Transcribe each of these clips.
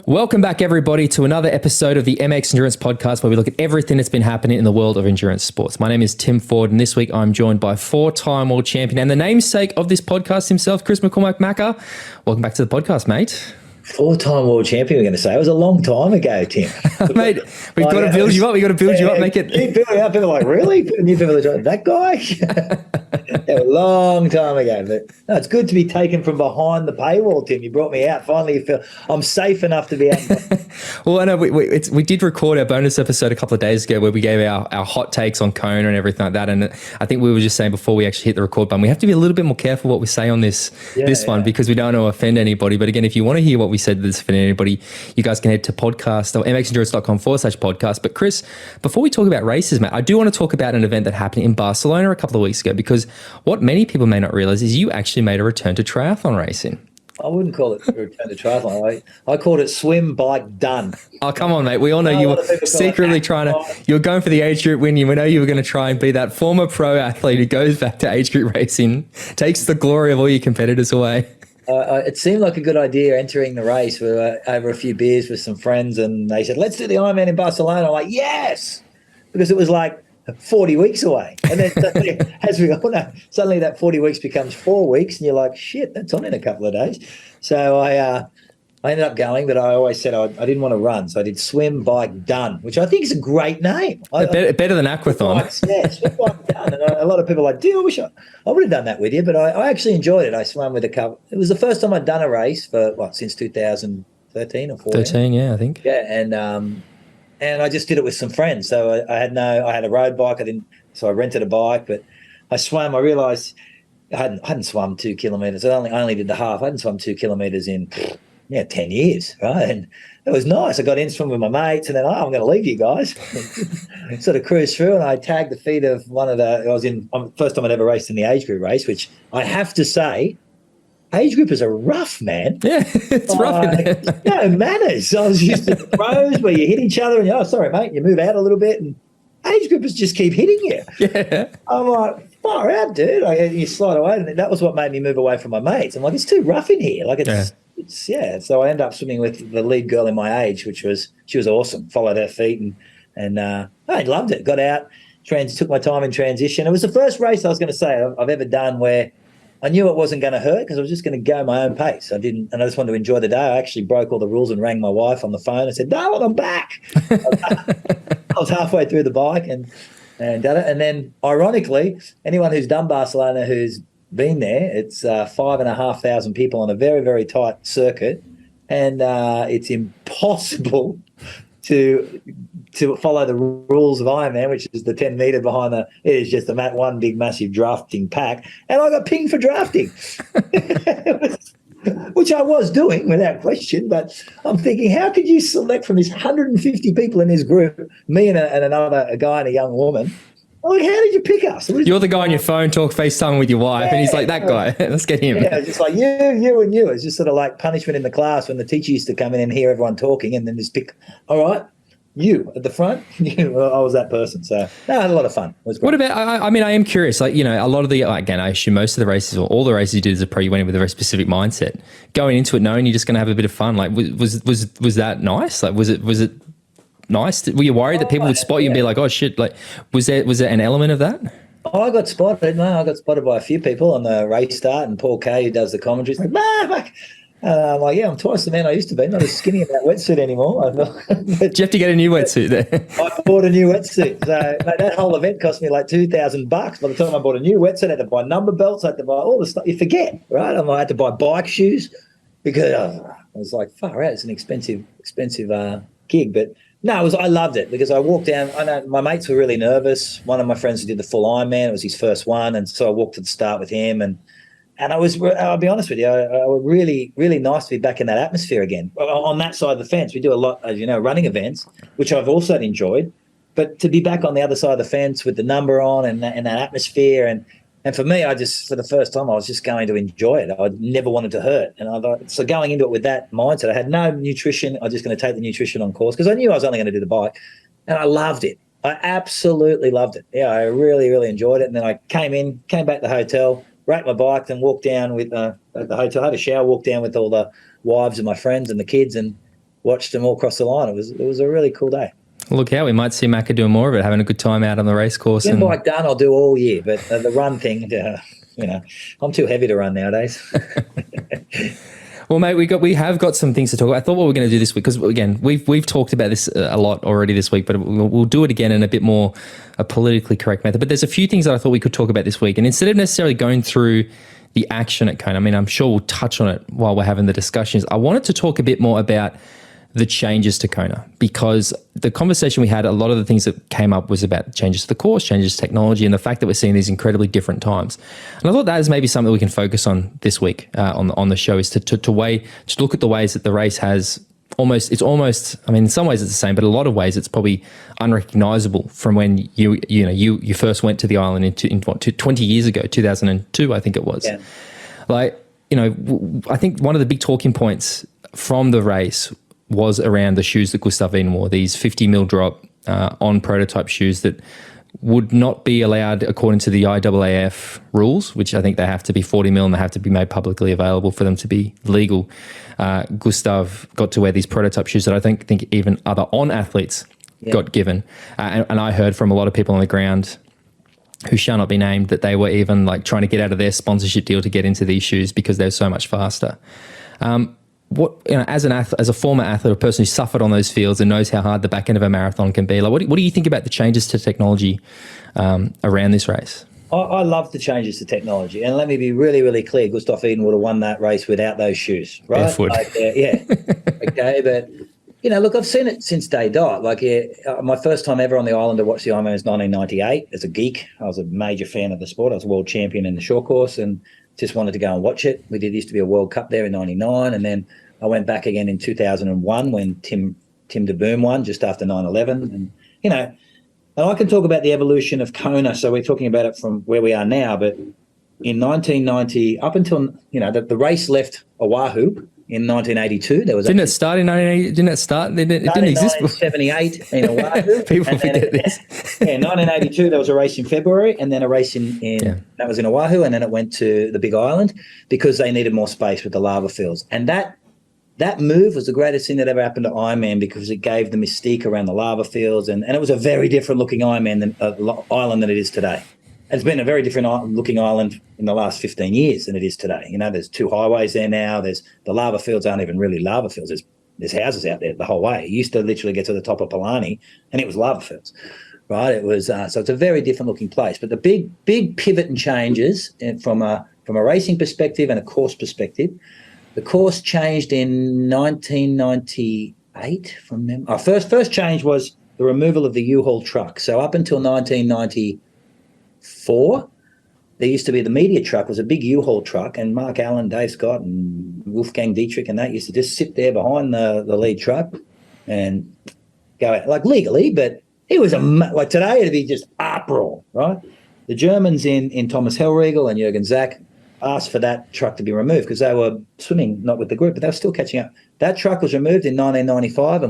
Welcome back, everybody, to another episode of the MX Endurance Podcast, where we look at everything that's been happening in the world of endurance sports. My name is Tim Ford, and this week I'm joined by four-time world champion and the namesake of this podcast himself, Chris McCormack. Macca, welcome back to the podcast, mate. Four-time world champion, we're going to say. It was a long time ago, Tim. Mate, we've got to build you up. We've got to build you up, make it... Keep building up. People are like, really? New people are like, that guy? Yeah, a long time ago. But no, it's good to be taken from behind the paywall, Tim. You brought me out. Finally, you feel I'm safe enough to be out. Well, I know we did record our bonus episode a couple of days ago where we gave our hot takes on Kona and everything like that. And I think we were just saying before we actually hit the record button, we have to be a little bit more careful what we say on this one because we don't want to offend anybody. But again, if you want to hear what we said that's offended anybody, you guys can head to podcast or mxendurance.com/podcast. But Chris, before we talk about races, mate, I do want to talk about an event that happened in Barcelona a couple of weeks ago, because what many people may not realize is you actually made a return to triathlon racing. I wouldn't call it a return to triathlon. I called it swim, bike, done. Oh, come on, mate. We all know you were secretly trying to, you were going for the age group win. We know you were going to try and be that former pro athlete who goes back to age group racing, takes the glory of all your competitors away. It seemed like a good idea entering the race. We were over a few beers with some friends and they said, let's do the Ironman in Barcelona. I'm like, yes, because it was like 40 weeks away. And then suddenly, as we all know, suddenly that 40 weeks becomes 4 weeks and you're like, shit, that's on in a couple of days. So I ended up going, but I always said I didn't want to run. So I did swim, bike, done, which I think is a great name. Better than aquathon. Yeah, swim, bike, done. And a lot of people are like, dude, I wish I would have done that with you. But I actually enjoyed it. I swam with a couple. It was the first time I'd done a race for, since 2013 or 14? 13, yeah, I think. Yeah, and I just did it with some friends. So I had a road bike. So I rented a bike, but I swam. I realised I hadn't swum 2 kilometres. I only did the half. I hadn't swum 2 kilometres in 10 years, right? And it was nice. I got in swim with my mates, and then I'm going to leave you guys. Sort of cruised through, and I tagged the feet of one of the. First time I'd ever raced in the age group race, which I have to say, age groupers are rough, man. Yeah, it's rough in there. No manners. I was used to the pros where you hit each other and sorry, mate, you move out a little bit, and age groupers just keep hitting you. Yeah. I'm like, far out, dude. You slide away, and that was what made me move away from my mates. I'm like, it's too rough in here. Like So I ended up swimming with the lead girl in my age, she was awesome. Followed her feet and I loved it. Got out, took my time in transition. It was the first race I was going to say I've ever done where I knew it wasn't going to hurt because I was just going to go my own pace. I just wanted to enjoy the day. I actually broke all the rules and rang my wife on the phone and said, "No, I'm back." I was halfway through the bike and done it. And then, ironically, anyone who's done Barcelona who's been there, it's 5,500 people on a very, very tight circuit, and it's impossible to follow the rules of Ironman, which is the 10 metre behind it is just one big massive drafting pack, and I got pinged for drafting, which I was doing without question. But I'm thinking, how could you select from this 150 people in this group, me and a guy and a young woman? Like, how did you pick us? You're the guy on your phone, FaceTime with your wife, and he's like, that guy, let's get him. Yeah, just like you and you. It's just sort of like punishment in the class when the teacher used to come in and hear everyone talking and then just pick, all right, you at the front. I was that person. So, no, I had a lot of fun. It was great. What about, I mean, I am curious, a lot of again, I assume most of the races or all the races you did as a pro, you went in with a very specific mindset. Going into it knowing you're just going to have a bit of fun, like, was that nice? Like, was it nice? Were you worried that people would spot you and be like, oh shit, like was there an element of that? I got spotted. No, I got spotted by a few people on the race start, and Paul Kay, who does the commentary, is like, fuck. I'm like, yeah, I'm twice the man I used to be, not as skinny in that wetsuit anymore. Did you have to get a new wetsuit there? I bought a new wetsuit. So that whole event cost me like $2,000. By the time I bought a new wetsuit, I had to buy number belts, I had to buy all the stuff you forget, right? I had to buy bike shoes because I was like, far out, it's an expensive gig. But no, I loved it because I walked down. I know my mates were really nervous. One of my friends who did the full Ironman, it was his first one, and so I walked to the start with him. And I'll be honest with you, I was really, really nice to be back in that atmosphere again. On that side of the fence, we do a lot, as you know, running events, which I've also enjoyed. But to be back on the other side of the fence with the number on and that atmosphere, and for me, for the first time, I was just going to enjoy it. I never wanted to hurt. And I thought, so going into it with that mindset, I had no nutrition. I was just going to take the nutrition on course because I knew I was only going to do the bike. And I loved it. I absolutely loved it. Yeah, I really, really enjoyed it. And then I came back to the hotel, wrapped my bike, then walked down with at the hotel, had a shower, walked down with all the wives of my friends and the kids, and watched them all cross the line. It was a really cool day. Look out, we might see Macca doing more of it, having a good time out on the race course. Get bike done, I'll do all year, but the run thing, I'm too heavy to run nowadays. Well, mate, we have got some things to talk about. I thought what we were going to do this week, because again, we've talked about this a lot already this week, but we'll do it again in a bit more a politically correct method. But there's a few things that I thought we could talk about this week, and instead of necessarily going through the action at Kona, I mean, I'm sure we'll touch on it while we're having the discussions. I wanted to talk a bit more about the changes to Kona, because the conversation we had, a lot of the things that came up was about changes to the course, changes to technology, and the fact that we're seeing these incredibly different times. And I thought that is maybe something we can focus on this week on the show, is to look at the ways that the race has almost, I mean, in some ways it's the same, but a lot of ways it's probably unrecognizable from when you first went to the island in 20 years ago, 2002, I think it was. Yeah. I think one of the big talking points from the race was around the shoes that Gustav Iden wore, these 50 mil drop on prototype shoes that would not be allowed according to the IAAF rules, which I think they have to be 40 mil and they have to be made publicly available for them to be legal. Gustav got to wear these prototype shoes that I think even other on-athletes got given. And I heard from a lot of people on the ground who shall not be named that they were even like trying to get out of their sponsorship deal to get into these shoes because they're so much faster. As a former athlete, a person who suffered on those fields and knows how hard the back end of a marathon can be, like what do you think about the changes to technology around this race? I love the changes to technology, and let me be really, really clear: Gustav Iden would have won that race without those shoes, right? Barefoot. Okay, but look, I've seen it since day dot. My first time ever on the island to watch the Ironman was 1998. As a geek, I was a major fan of the sport. I was a world champion in the short course, and just wanted to go and watch it. Used to be a World Cup there in '99, and then I went back again in 2001 when Tim de Boom won just after 9/11. And and I can talk about the evolution of Kona. So we're talking about it from where we are now, but in 1990, up until the race left Oahu in 1982. Didn't it start in 1980? Didn't it start? It didn't exist. 1978 in Oahu. People forget this. 1982 there was a race in February, and then a race in that was in Oahu, and then it went to the Big Island because they needed more space with the lava fields. And that move was the greatest thing that ever happened to Ironman, because it gave the mystique around the lava fields, and it was a very different looking island than it is today. It's been a very different looking island in the last 15 years than it is today. There's two highways there now. The lava fields aren't even really lava fields. There's houses out there the whole way. You used to literally get to the top of Palani and it was lava fields, right? It was so it's a very different looking place. But the big pivot and changes from a racing perspective and a course perspective, the course changed in 1998 from them. Our first change was the removal of the U-Haul truck. So up until 1994, there used to be the media truck, was a big U-Haul truck, and Mark Allen, Dave Scott, and Wolfgang Dietrich and that used to just sit there behind the lead truck and go out, like legally, but it was like today it'd be just uproar, right? The Germans in Thomas Hellriegel and Jürgen Zach asked for that truck to be removed because they were swimming not with the group, but they were still catching up. That truck was removed in 1995,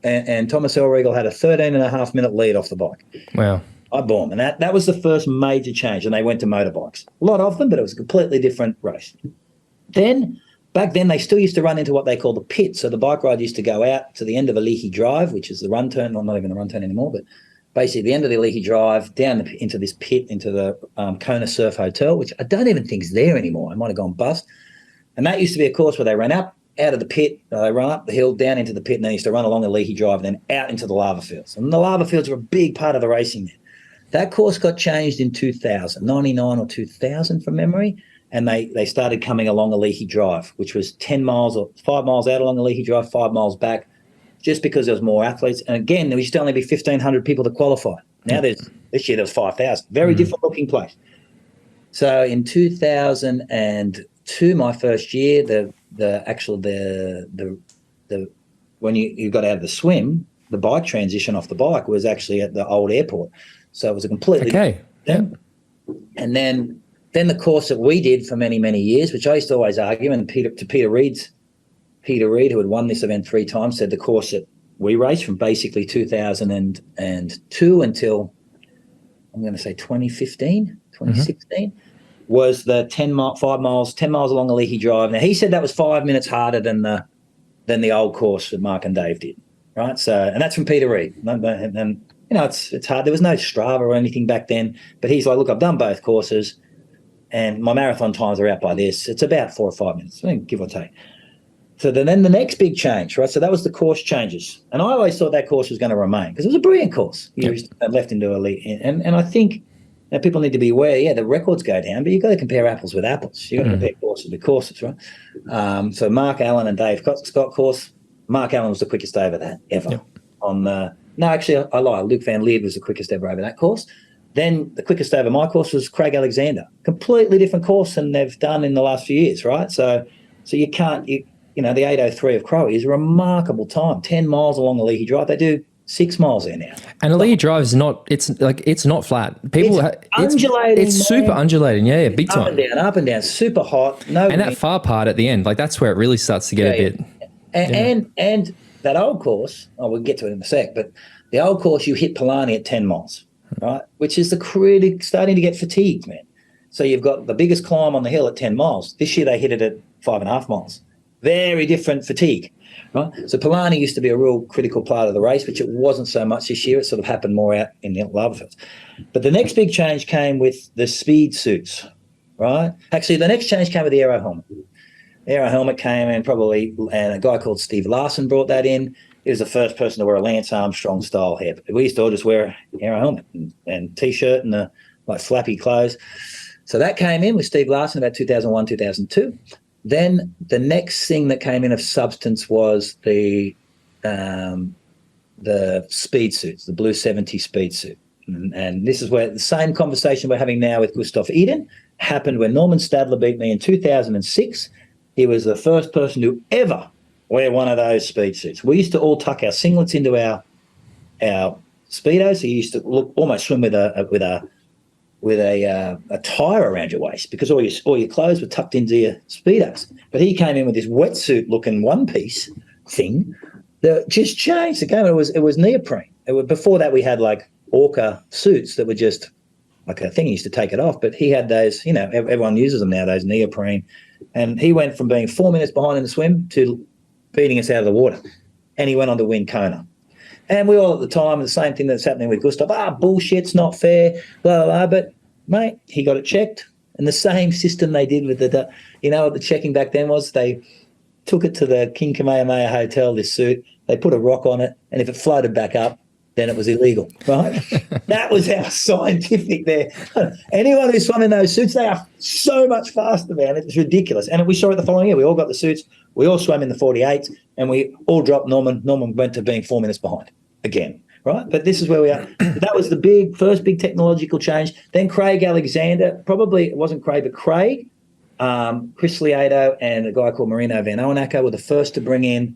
and Thomas Hellriegel had a 13.5-minute lead off the bike. Wow. I bought them, and that was the first major change, and they went to motorbikes. A lot of them, but it was a completely different race. Back then, they still used to run into what they call the pit. So the bike ride used to go out to the end of Alihi Drive, which is the run turn, not even the run turn anymore, but basically the end of the Alihi Drive, down into this pit, into the Kona Surf Hotel, which I don't even think is there anymore. It might have gone bust. And that used to be a course where they ran up out of the pit, they run up the hill, down into the pit, and they used to run along Alihi Drive and then out into the lava fields. And the lava fields were a big part of the racing there. That course got changed in 2000, 99 or 2000 from memory, and they started coming along Alihi Drive, which was 10 miles or 5 miles out along Alihi Drive, 5 miles back, just because there was more athletes. And again, there used to only be 1,500 people to qualify. Now this year there was 5,000. Very different looking place. So in 2002, my first year, when you got out of the swim, the bike transition off the bike was actually at the old airport. So it was a completely okay. Yeah. And then the course that we did for many, many years, which I used to always argue, and Peter Reed, who had won this event 3 times, said the course that we raced from basically 2002 until, I'm going to say 2015, 2016, was the 5 miles along Alihi Drive. Now, he said that was 5 minutes harder than the than the old course that Mark and Dave did, right? So, and that's from Peter Reid. And it's hard. There was no Strava or anything back then, but he's like, look, I've done both courses, and my marathon times are out by this. It's about 4 or 5 minutes, give or take. So then the next big change, right? So that was the course changes. And I always thought that course was going to remain because it was a brilliant course. You left into elite. And I think that people need to be aware, the records go down, but you've got to compare apples with apples. You've got to compare courses with courses, right? So Mark Allen and Dave Scott course, Mark Allen was the quickest over that ever. Yep. No, actually, I lie. Luke Van Leer was the quickest ever over that course. Then the quickest over my course was Craig Alexander. Completely different course than they've done in the last few years, right? So you can't... the 8:03 of Crowe is a remarkable time. 10 miles along the Leahy Drive. They do 6 miles there now. And the Leahy Drive is not. It's not flat. It's undulating. It's super undulating. Yeah, big time. Up and down. Super hot. And that far part at the end, that's where it really starts to get a bit. And that old course. We'll get to it in a sec. But the old course, you hit Palani at 10 miles, right? Which is the critic starting to get fatigued, man. So you've got the biggest climb on the hill at 10 miles. This year they hit it at 5.5 miles. Very different fatigue, right? So Palani used to be a real critical part of the race, which it wasn't so much this year. It sort of happened more out in the Laberfeld. But the next big change came with the speed suits, right? Actually, the next change came with the aero helmet. The aero helmet came in and a guy called Steve Larson brought that in. He was the first person to wear a Lance Armstrong style hair. We used to all just wear an aero helmet and T-shirt and flappy clothes. So that came in with Steve Larson about 2001, 2002. Then the next thing that came in of substance was the speed suits, the Blue 70 speed suit. And this is where the same conversation we're having now with Gustav Iden happened when Norman Stadler beat me in 2006. He was the first person to ever wear one of those speed suits. We used to all tuck our singlets into our Speedos. So you used to almost swim with a tire around your waist because all your clothes were tucked into your Speedos. But he came in with this wetsuit-looking one-piece thing that just changed the game. It was neoprene. Before that, we had orca suits that were just like a thing. He used to take it off, but he had those. Everyone uses them now. Those neoprene, and he went from being 4 minutes behind in the swim to beating us out of the water, and he went on to win Kona. And we all at the time, the same thing that's happening with Gustav, bullshit's not fair, blah, blah, blah. But, mate, he got it checked. And the same system they did with what the checking back then was? They took it to the King Kamehameha Hotel, this suit. They put a rock on it. And if it floated back up, then it was illegal, right? That was how scientific there. Anyone who swam in those suits, they are so much faster, man. It's ridiculous. And we saw it the following year. We all got the suits. We all swam in the 48s, and we all dropped Norman. Norman went to being 4 minutes behind again, right? But this is where we are. That was the first big technological change. Then Craig Alexander, probably it wasn't Craig, but Craig, Chris Lieto, and a guy called Marino Van Oenacker were the first to bring in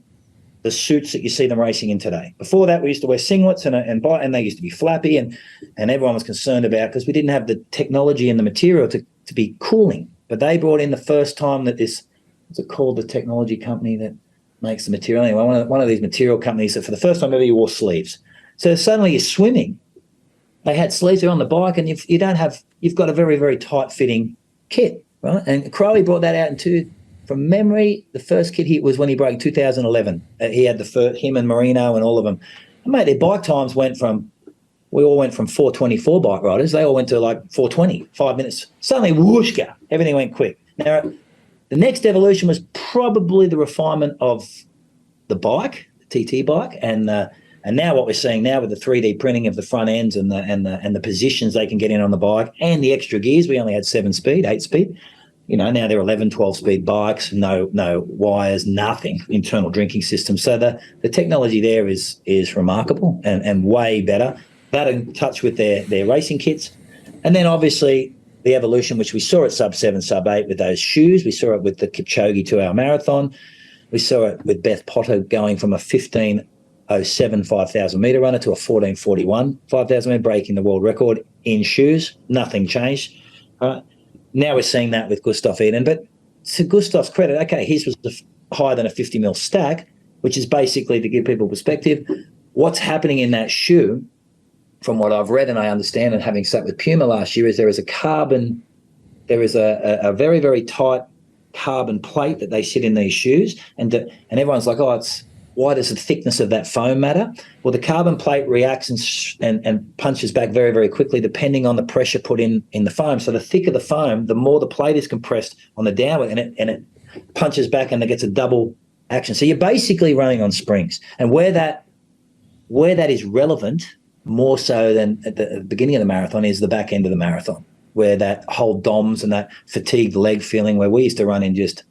the suits that you see them racing in today. Before that, we used to wear singlets and they used to be flappy, and everyone was concerned about because we didn't have the technology and the material to be cooling. But they brought in the first time that this, what's it called, the technology company that makes the material? Anyway, one of these material companies that for the first time ever you wore sleeves. So suddenly you're swimming. They had sleeves on the bike, and you've got a very, very tight fitting kit, right? And Crowley brought that out from memory, the first kit hit was when he broke 2011. He had him and Marino and all of them. And mate, their bike times we all went from 4:24 bike riders. They all went to 4:20, 5 minutes. Suddenly, whooshka, everything went quick. Now, the next evolution was probably the refinement of the bike, the TT bike, and now what we're seeing now with the 3D printing of the front ends and the positions they can get in on the bike and the extra gears. We only had 7-speed, 8-speed. Now they're 11, 12-speed bikes, no wires, nothing, internal drinking system. So the technology there is remarkable and way better. That in touch with their racing kits. And then obviously the evolution, which we saw at sub-7, sub-8 with those shoes. We saw it with the Kipchoge 2-hour marathon. We saw it with Beth Potter going from a 15:07 5,000-metre runner to a 14:41 5,000-metre, breaking the world record in shoes. Nothing changed. Now we're seeing that with Gustav Iden. But to Gustav's credit, okay, his was higher than a 50 mil stack, which is basically, to give people perspective, what's happening in that shoe, from what I've read and I understand, and having sat with Puma last year, is there is a very, very tight carbon plate that they sit in these shoes, and everyone's like, oh, why does the thickness of that foam matter? Well, the carbon plate reacts and punches back very, very quickly depending on the pressure put in the foam. So the thicker the foam, the more the plate is compressed on the downward, and it punches back and it gets a double action. So you're basically running on springs. And where that is relevant more so than at the beginning of the marathon is the back end of the marathon, where that whole DOMS and that fatigued leg feeling, where we used to run in just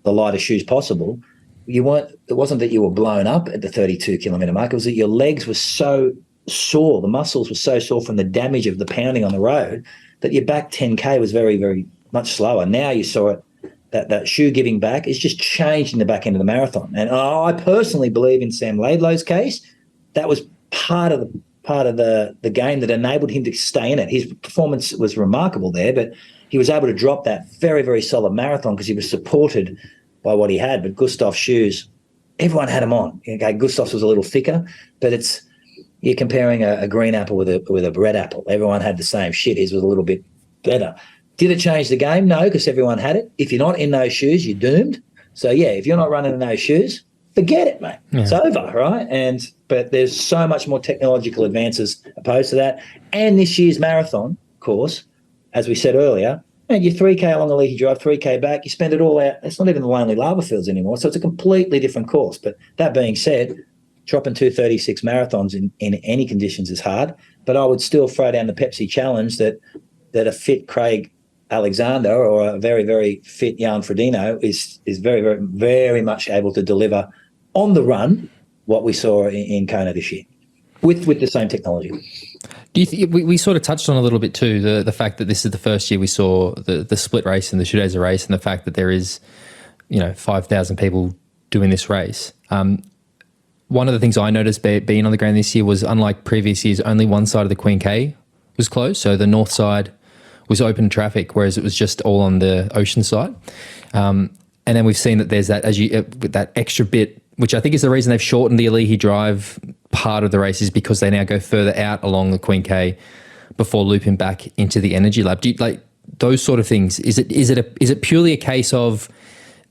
the lightest shoes possible. It wasn't that you were blown up at the 32-kilometre mark. It was that your legs were so sore, the muscles were so sore from the damage of the pounding on the road, that your back 10K was very, very much slower. Now you saw it, that shoe giving back is just changed in the back end of the marathon. And I personally believe in Sam Laidlow's case, that was part of the game that enabled him to stay in it. His performance was remarkable there, but he was able to drop that very, very solid marathon because he was supported by what he had. But Gustav's shoes, everyone had them on. Okay, Gustav's was a little thicker, but you're comparing a green apple with a red apple. Everyone had the same shit. His was a little bit better. Did it change the game? No, because everyone had it. If you're not in those shoes, you're doomed. So yeah, if you're not running in those shoes, forget it, mate. Yeah. It's over, right? But there's so much more technological advances opposed to that. And this year's marathon course, as we said earlier, and you're 3K along the Leahy Drive, 3K back, you spend it all out. It's not even the lonely lava fields anymore. So it's a completely different course. But that being said, dropping 2:36 marathons in any conditions is hard. But I would still throw down the Pepsi challenge that a fit Craig Alexander or a very, very fit Jan Frodeno is very, very, very much able to deliver on the run what we saw in Kona this year with the same technology. Do you think we sort of touched on a little bit too the fact that this is the first year we saw the split race and the Shooters race, and the fact that there is 5,000 people doing this race. One of the things I noticed being on the ground this year was, unlike previous years, only one side of the Queen K was closed, so the north side was open to traffic, whereas it was just all on the ocean side. And then we've seen that there's that that extra bit, which I think is the reason they've shortened the Leahy Drive part of the race, is because they now go further out along the Queen K before looping back into the Energy Lab. Do you, like those sort of things? Is it purely a case of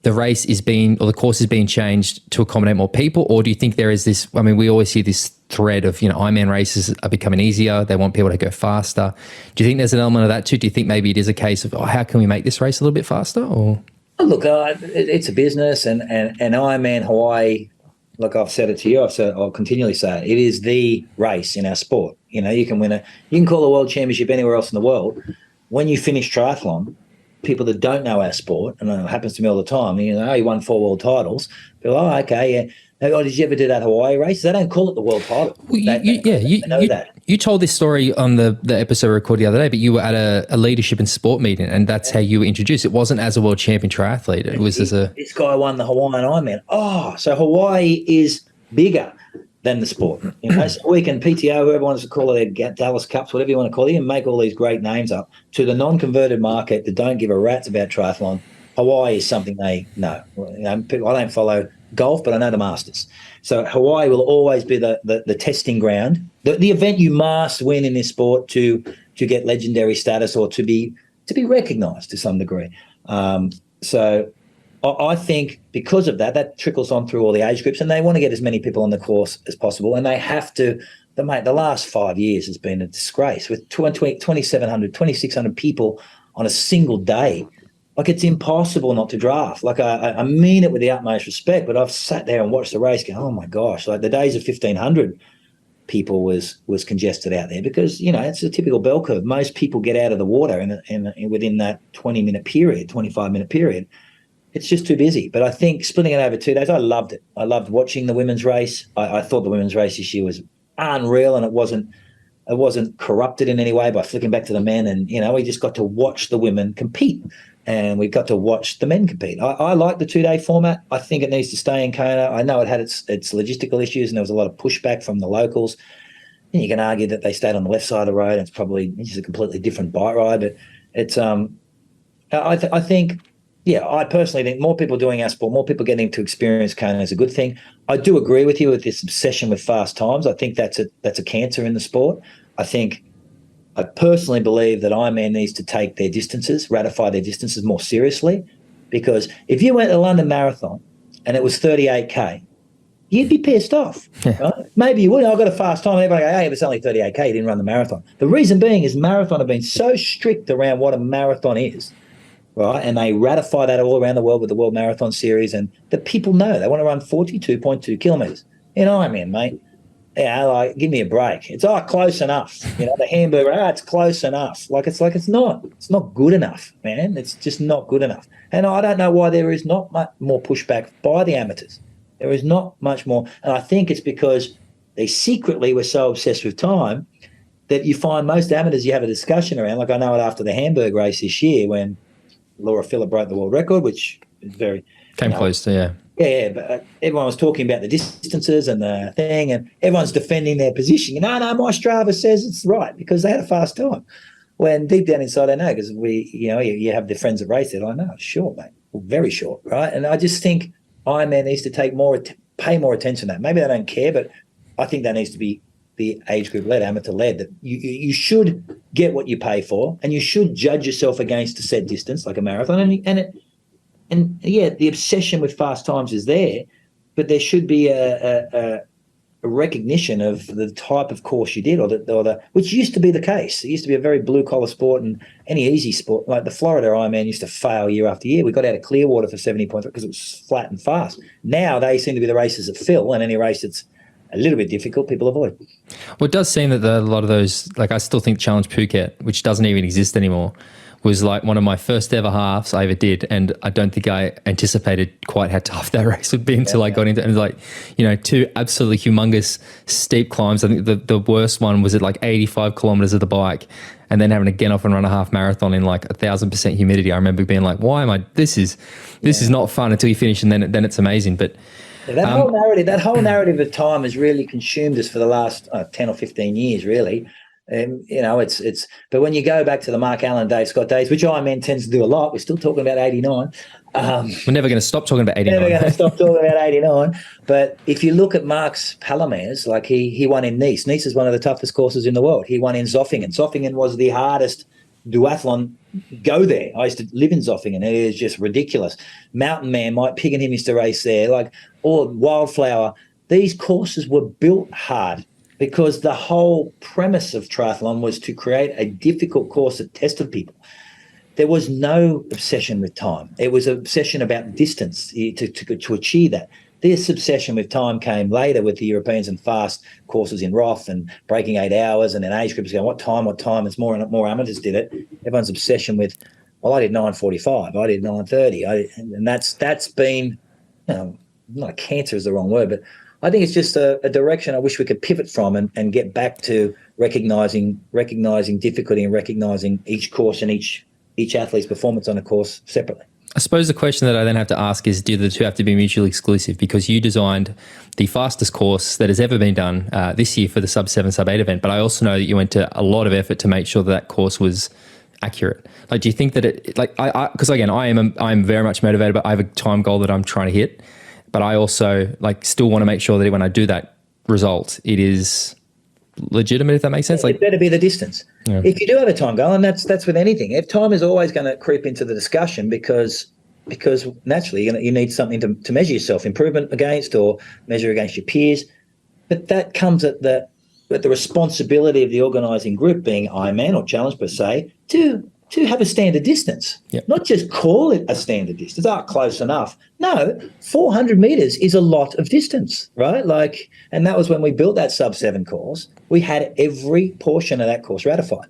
the race the course is being changed to accommodate more people, or do you think there is this? I mean, we always see this thread of Ironman races are becoming easier. They want people to go faster. Do you think there's an element of that too? Do you think maybe it is a case of how can we make this race a little bit faster? Or look, it's a business, and Ironman Hawaii. Like I've said it to you, I'll continually say it is the race in our sport. You can win you can call a world championship anywhere else in the world. When you finish triathlon, people that don't know our sport, and it happens to me all the time, you won 4 world titles. They're like, oh, okay, yeah. Oh, did you ever do that Hawaii race? They don't call it the world title. They know that. You told this story on the episode we recorded the other day, but you were at a leadership and sport meeting, and that's how you were introduced. It wasn't as a world champion triathlete. It was this guy won the Hawaiian Ironman. Oh, so Hawaii is bigger than the sport. So we can PTO, whoever wants to call it, Dallas Cups, whatever you want to call it, and make all these great names up. To the non-converted market that don't give a rat's about triathlon, Hawaii is something they know. I don't follow golf, but I know the Masters. So Hawaii will always be the testing ground, the event you must win in this sport to get legendary status or to be recognised to some degree. So I think because of that trickles on through all the age groups, and they want to get as many people on the course as possible, and they have to. The last 5 years has been a disgrace with 2,700, 2,600 people on a single day. Like, it's impossible not to draft. Like, I mean it with the utmost respect, but I've sat there and watched the race going, oh my gosh, like the days of 1,500 people was congested out there because, it's a typical bell curve. Most people get out of the water within that 20-minute period, 25-minute period. It's just too busy. But I think splitting it over 2 days, I loved it. I loved watching the women's race. I thought the women's race this year was unreal, and it wasn't corrupted in any way by flicking back to the men. And, we just got to watch the women compete. And we got to watch the men compete. I like the 2-day format. I think it needs to stay in Kona. I know it had its logistical issues, and there was a lot of pushback from the locals. And you can argue that they stayed on the left side of the road. It's just a completely different bike ride. But it's I think, I personally think more people doing our sport, more people getting to experience Kona is a good thing. I do agree with you with this obsession with fast times. I think that's a cancer in the sport. I personally believe that Ironman needs to take their distances, ratify their distances more seriously, because if you went to the London Marathon and it was 38K, you'd be pissed off. Right? Maybe you would. I've got a fast time. Everybody go, hey, if it's only 38K, you didn't run the marathon. The reason being is marathon have been so strict around what a marathon is, right? And they ratify that all around the world with the World Marathon Series, and the people know they want to run 42.2 kilometres. You know what I mean, mate? Yeah, like, give me a break. It's close enough. You know, the hamburger, it's close enough. It's not good enough, man. It's just not good enough. And I don't know why there is not much more pushback by the amateurs. There is not much more. And I think it's because they secretly were so obsessed with time that you find most amateurs you have a discussion around. Like I know it after the Hamburg race this year when Laura Phillip broke the world record, which is very... Came close to, yeah. Yeah, but everyone was talking about the distances and the thing, and everyone's defending their position. No, my Strava says it's right because they had a fast time. When deep down inside, I know because you have the friends that race it. I know, short, mate, very short, right? And I just think Ironman needs to pay more attention to that. Maybe they don't care, but I think that needs to be the age group led, amateur led. That you should get what you pay for, and you should judge yourself against a set distance like a marathon, And yeah, the obsession with fast times is there, but there should be a recognition of the type of course you did, or the which used to be the case. It used to be a very blue collar sport, and any easy sport like the Florida Ironman used to fail year after year. We got out of Clearwater for 70.3 because it was flat and fast. Now they seem to be the races that fill, and any race that's a little bit difficult, people avoid. Well, it does seem that a lot of those, like I still think Challenge Phuket, which doesn't even exist anymore, was like one of my first ever halves I ever did, and I don't think I anticipated quite how tough that race would be until I got into it. And like, two absolutely humongous steep climbs. I think the worst one was at like 85 kilometers of the bike, and then having to get off and run a half marathon in like 1,000% humidity. I remember being like, why am I? This is not fun until you finish, and then it's amazing. But that whole narrative of time has really consumed us for the last 10 or 15 years, really. It's but when you go back to the Mark Allen, Dave Scott days, which Ironman tends to do a lot, we're still talking about 89. We're never going to stop talking about 89. Never going to stop talking about 89. But if you look at Mark's Palomares, like he won in Nice. Nice is one of the toughest courses in the world. He won in Zofingen. Zofingen was the hardest duathlon. Go there. I used to live in Zofingen. It is just ridiculous. Mountain Man, Mike Pig and him used to race there. Or Wildflower. These courses were built hard, because the whole premise of triathlon was to create a difficult course that tested people. There was no obsession with time. It was an obsession about distance to achieve that. This obsession with time came later with the Europeans and fast courses in Roth and breaking 8 hours, and then age groups going, what time? It's more and more amateurs did it. Everyone's obsession with, I did 9:45, I did 9:30, and that's been, not cancer is the wrong word, but I think it's just a direction I wish we could pivot from and get back to recognizing difficulty and recognizing each course and each athlete's performance on a course separately. I suppose the question that I then have to ask is, do the two have to be mutually exclusive? Because you designed the fastest course that has ever been done this year for the sub-7, sub-8 event, but I also know that you went to a lot of effort to make sure that course was accurate. Like, do you think that it, like, because again, I'm very much motivated, but I have a time goal that I'm trying to hit. But I also still want to make sure that when I do that result, it is legitimate, if that makes sense. It better be the distance. Yeah. If you do have a time goal, and that's with anything, if time is always going to creep into the discussion because naturally you need something to measure yourself improvement against or measure against your peers. But that comes at the responsibility of the organising group, being Ironman or Challenge per se, to have a standard distance. Yep. Not just call it a standard distance, close enough. No, 400 metres is a lot of distance, right? And that was when we built that sub-7 course. We had every portion of that course ratified.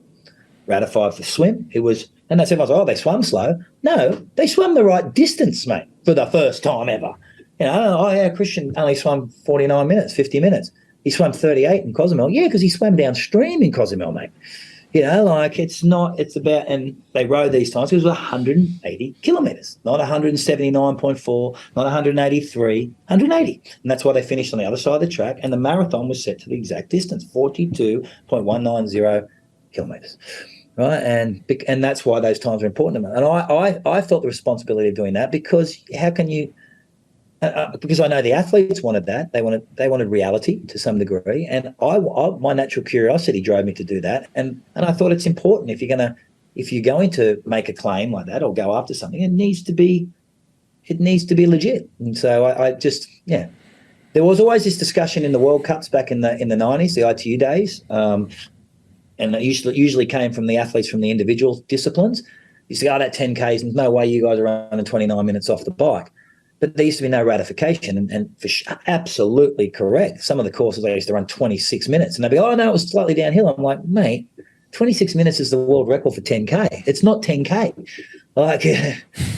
Ratified for swim. And they said, they swam slow. No, they swam the right distance, mate, for the first time ever. Christian only swam 49 minutes, 50 minutes. He swam 38 in Cozumel. Yeah, because he swam downstream in Cozumel, mate. It's about, and they rode these times because it was 180 kilometres, not 179.4, not 183, 180. And that's why they finished on the other side of the track. And the marathon was set to the exact distance, 42.190 kilometres. Right. And that's why those times are important to me. And I felt the responsibility of doing that because how can you, because I know the athletes wanted that. They wanted reality to some degree, and my natural curiosity drove me to do that. And I thought it's important if you're going to make a claim like that or go after something, it needs to be it needs to be legit. And so I just, there was always this discussion in the World Cups back in the 90s, the ITU days, and it usually came from the athletes from the individual disciplines. You say, that 10Ks, there's no way you guys are running 29 minutes off the bike. But there used to be no ratification, and absolutely correct. Some of the courses I used to run 26 minutes, and they'd be, oh, no, it was slightly downhill. I'm like, mate, 26 minutes is the world record for 10K. It's not 10K. Like,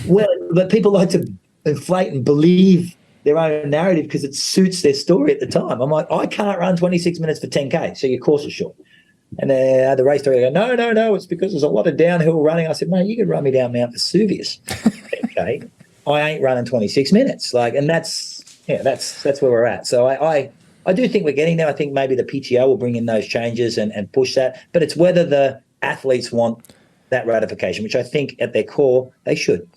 well, but people like to inflate and believe their own narrative because it suits their story at the time. I'm like, I can't run 26 minutes for 10K, so your course is short. And the race director go, no, it's because there's a lot of downhill running. I said, mate, you could run me down Mount Vesuvius. Okay, I ain't running 26 minutes. Like, and that's where we're at. So I do think we're getting there. I think maybe the PTO will bring in those changes and push that. But it's whether the athletes want that ratification, which I think at their core they should.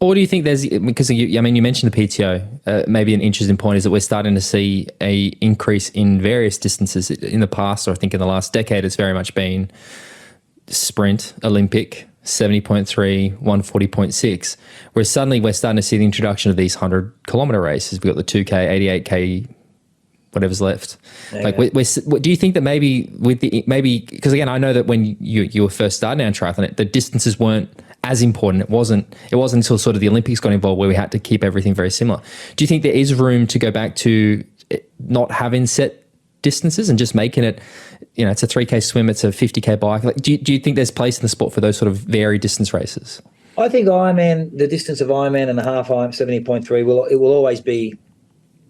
Or do you think there's, because you mentioned the PTO, maybe an interesting point is that we're starting to see a increase in various distances. In the past, or I think in the last decade, it's very much been sprint, Olympic, 70.3, 140.6, whereas suddenly we're starting to see the introduction of these 100-kilometer races. We've got the 2K, 88K, whatever's left. Yeah. Like, do you think that maybe because again, I know that when you were first starting out in triathlon, the distances weren't as important. It wasn't until sort of the Olympics got involved where we had to keep everything very similar. Do you think there is room to go back to not having set distances and just making it, it's a 3K swim, it's a 50K bike? Like, do you think there's place in the sport for those sort of varied distance races? I think Ironman, the distance of Ironman and the half Ironman 70.3 will always be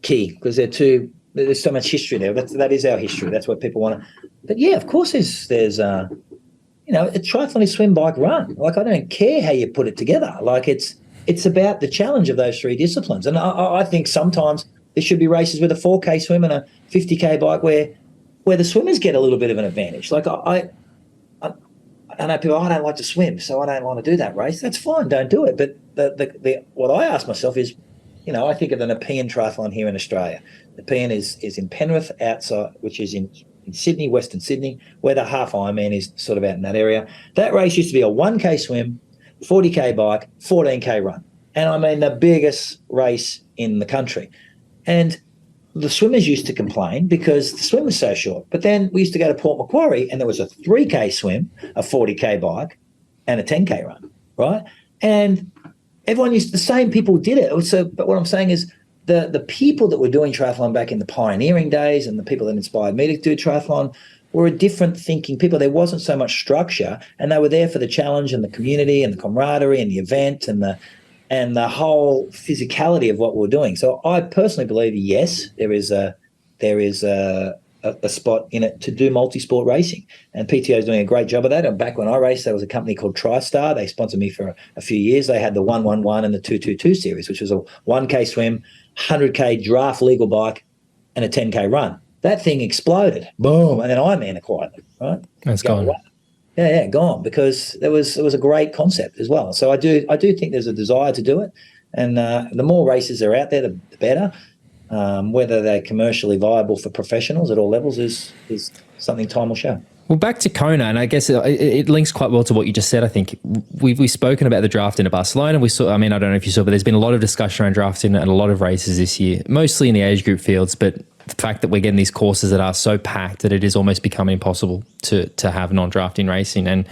key because there's so much history there. That is our history. That's what people want to. But yeah, of course, there's a triathlon is swim, bike, run. Like, I don't care how you put it together. Like, it's about the challenge of those three disciplines. And I think sometimes there should be races with a 4K swim and a 50K bike where the swimmers get a little bit of an advantage. Like, I know people, I don't like to swim, so I don't want to do that race. That's fine, don't do it. But what I ask myself is, I think of the Nepean Triathlon here in Australia. Nepean is in Penrith, outside, which is in Sydney, Western Sydney, where the half Ironman is sort of out in that area. That race used to be a 1K swim, 40K bike, 14K run. And I mean, the biggest race in the country. And the swimmers used to complain because the swim was so short. But then we used to go to Port Macquarie and there was a 3K swim, a 40K bike, and a 10K run, right? And the same people did it. But what I'm saying is the people that were doing triathlon back in the pioneering days and the people that inspired me to do triathlon were a different thinking people. There wasn't so much structure, and they were there for the challenge and the community and the camaraderie and the event and the whole physicality of what we're doing. So I personally believe, yes, there is a spot in it to do multi-sport racing, and PTO is doing a great job of that. And back when I raced, there was a company called TriStar. They sponsored me for a few years. They had the 111 and the 222 series, which was a 1K swim, 100K draft legal bike, and a 10K run. That thing exploded, boom, and then Ironman acquired it. Right, it's gone. Yeah, gone, because it was a great concept as well. So I do think there's a desire to do it, and the more races are out there, the better. Whether they're commercially viable for professionals at all levels is something time will show. Well, back to Kona, and I guess it links quite well to what you just said. I think we've spoken about the draft in Barcelona. We saw, I don't know if you saw, but there's been a lot of discussion around drafting and a lot of races this year, mostly in the age group fields. But the fact that we're getting these courses that are so packed that it is almost becoming impossible to have non-drafting racing. And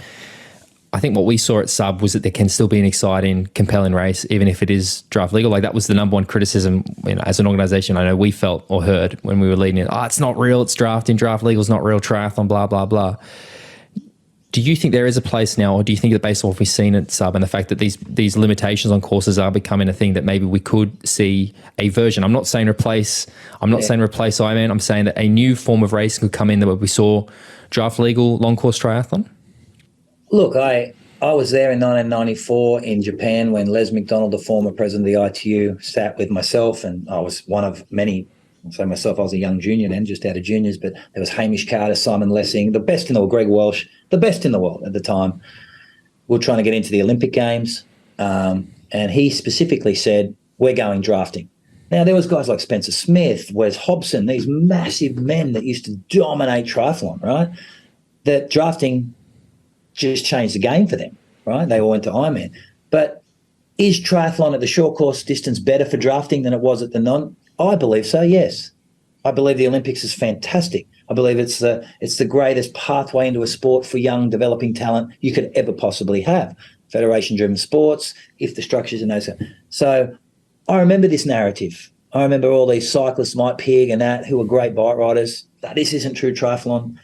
I think what we saw at Sub was that there can still be an exciting, compelling race, even if it is draft legal. Like, that was the number one criticism, as an organization, I know we felt or heard when we were leading it. It's not real, it's drafting, draft legal is not real, triathlon, blah, blah, blah. Do you think there is a place now, or do you think that based on what we've seen at Sub and the fact that these limitations on courses are becoming a thing, that maybe we could see a version? I'm not saying replace Ironman. I'm saying that a new form of racing could come in that we saw draft legal long course triathlon. Look, I was there in 1994 in Japan when Les McDonald, the former president of the ITU, sat with myself, and I was one of many. So myself, I was a young junior then, just out of juniors, but there was Hamish Carter, Simon Lessing, the best in the world, Greg Welsh, the best in the world at the time. We were trying to get into the Olympic Games, and he specifically said, we're going drafting. Now, there was guys like Spencer Smith, Wes Hobson, these massive men that used to dominate triathlon, right? That drafting just changed the game for them, right? They all went to Ironman. But Is triathlon at the short course distance better for drafting than it was at the non? I believe so, yes. I believe the Olympics is fantastic. I believe it's the greatest pathway into a sport for young developing talent you could ever possibly have. Federation-driven sports, if the structures in those. So I remember this narrative. I remember all these cyclists, Mike Pigg and that, who were great bike riders. This isn't true triathlon.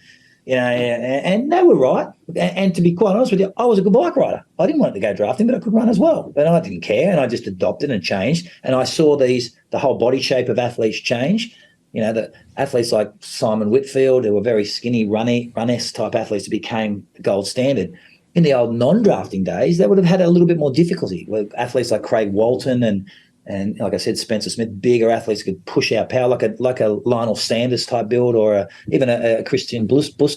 And they were right. And to be quite honest with you, I was a good bike rider. I didn't want to go drafting, but I could run as well. But I didn't care, and I just adopted and changed. And I saw the whole body shape of athletes change. The athletes like Simon Whitfield, who were very skinny, run-esque type athletes, who became the gold standard. In the old non-drafting days, they would have had a little bit more difficulty. With athletes like Craig Walton and like I said, Spencer Smith, bigger athletes could push out power, like a Lionel Sanders type build, or even a Christian Blumenfeld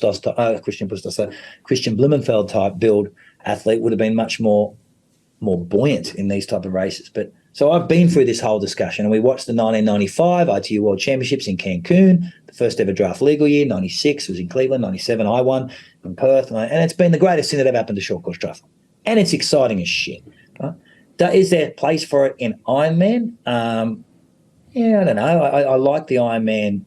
type build athlete would have been much more buoyant in these type of races. But so I've been through this whole discussion, and we watched the 1995 ITU World Championships in Cancun, the first ever draft legal year. 96 was in Cleveland. 97 I won in Perth, and it's been the greatest thing that ever happened to short course triathlon, and it's exciting as shit. Right? Is there a place for it in Ironman? I don't know. I like the Ironman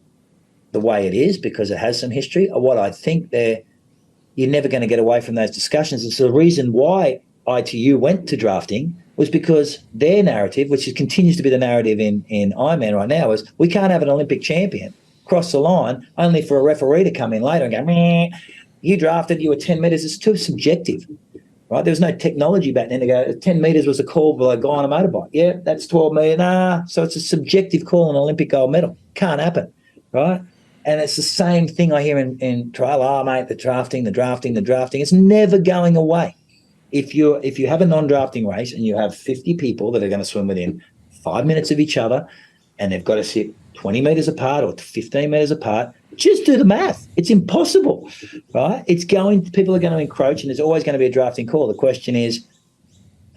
the way it is because it has some history. What I think you're never going to get away from those discussions. It's the reason why ITU went to drafting was because their narrative, which continues to be the narrative in Ironman right now, is we can't have an Olympic champion cross the line only for a referee to come in later and go, meh, you drafted, you were 10 metres. It's too subjective. Right, there was no technology back then to go 10 metres was a call by a guy on a motorbike. Yeah, that's 12 metres. Nah, so it's a subjective call on an Olympic gold medal. Can't happen, right? And it's the same thing I hear in trial. Oh, mate, the drafting. It's never going away. If you have a non-drafting race and you have 50 people that are going to swim within 5 minutes of each other, and they've got to sit 20 metres apart or 15 metres apart, just do the math. It's impossible, right? People are going to encroach, and there's always going to be a drafting call. The question is,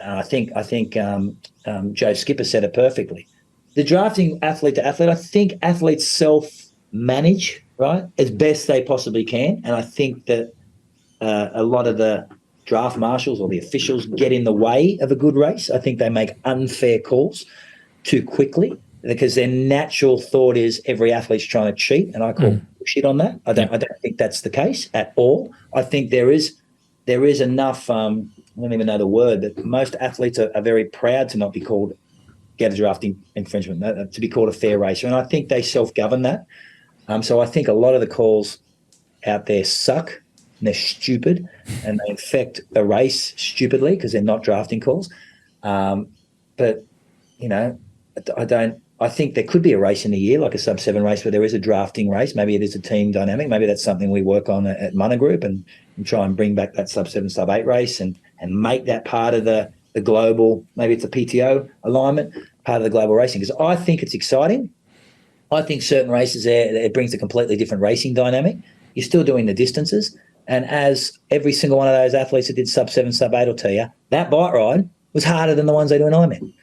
I think Joe Skipper said it perfectly. The drafting athlete to athlete, I think athletes self-manage, right, as best they possibly can, and I think that a lot of the draft marshals or the officials get in the way of a good race. I think they make unfair calls too quickly, because their natural thought is every athlete's trying to cheat, and I call shit on that. I don't think that's the case at all. I think there is enough. I don't even know the word, but most athletes are very proud to not be called get a drafting infringement, to be called a fair racer, and I think they self-govern that. So I think a lot of the calls out there suck, and they're stupid, and they affect the race stupidly because they're not drafting calls. But I think there could be a race in a year, like a sub-7 race, where there is a drafting race. Maybe it is a team dynamic. Maybe that's something we work on at Mana Group and try and bring back that sub-7, sub-8 race and make that part of the global, maybe it's a PTO alignment, part of the global racing. Because I think it's exciting. I think certain races there, it brings a completely different racing dynamic. You're still doing the distances. And as every single one of those athletes that did sub-7, sub-8 will tell you, that bike ride was harder than the ones they do in Ironman,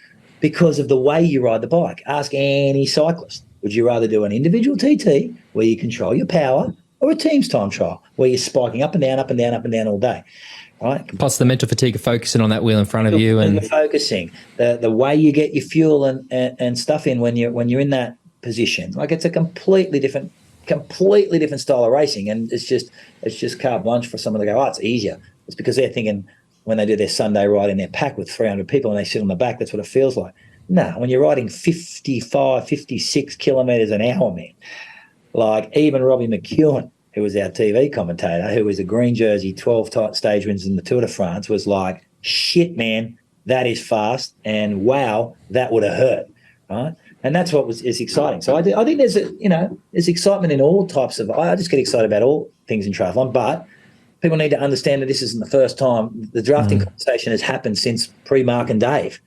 because of the way you ride the bike. Ask any cyclist. Would you rather do an individual TT where you control your power, or a team's time trial where you're spiking up and down, up and down, up and down all day? Right? Plus the mental fatigue of focusing on that wheel in front of you, and you're focusing, the way you get your fuel and stuff in when you're in that position. Like, it's a completely different style of racing, and it's just carte blanche for someone to go, oh, it's easier. It's because they're thinking, when they do their Sunday ride in their pack with 300 people and they sit on the back, that's what it feels like. No, when you're riding 55, 56 kilometres an hour, man, like even Robbie McEwen, who was our TV commentator, who was a green jersey, 12 stage wins in the Tour de France, was like, shit, man, that is fast, and wow, that would have hurt, right? And that's what is exciting. So I think there's excitement in all types of. I just get excited about all things in triathlon, but people need to understand that this isn't the first time. The drafting conversation has happened since pre-Mark and Dave.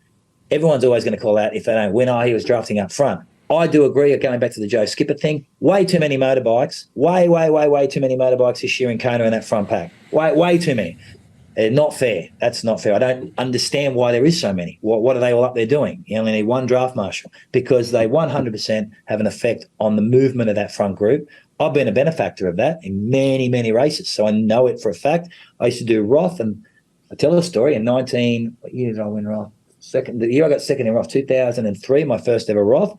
Everyone's always going to call out if they don't win. Oh, he was drafting up front. I do agree, going back to the Joe Skipper thing, way too many motorbikes, way too many motorbikes this year in Kona in that front pack. Way too many. Not fair. That's not fair. I don't understand why there is so many. What are they all up there doing? You only need one draft marshal, because they 100% have an effect on the movement of that front group. I've been a benefactor of that in many, many races, so I know it for a fact. I used to do Roth, and I tell a story in what year did I win Roth? The year I got second in Roth, 2003, my first ever Roth.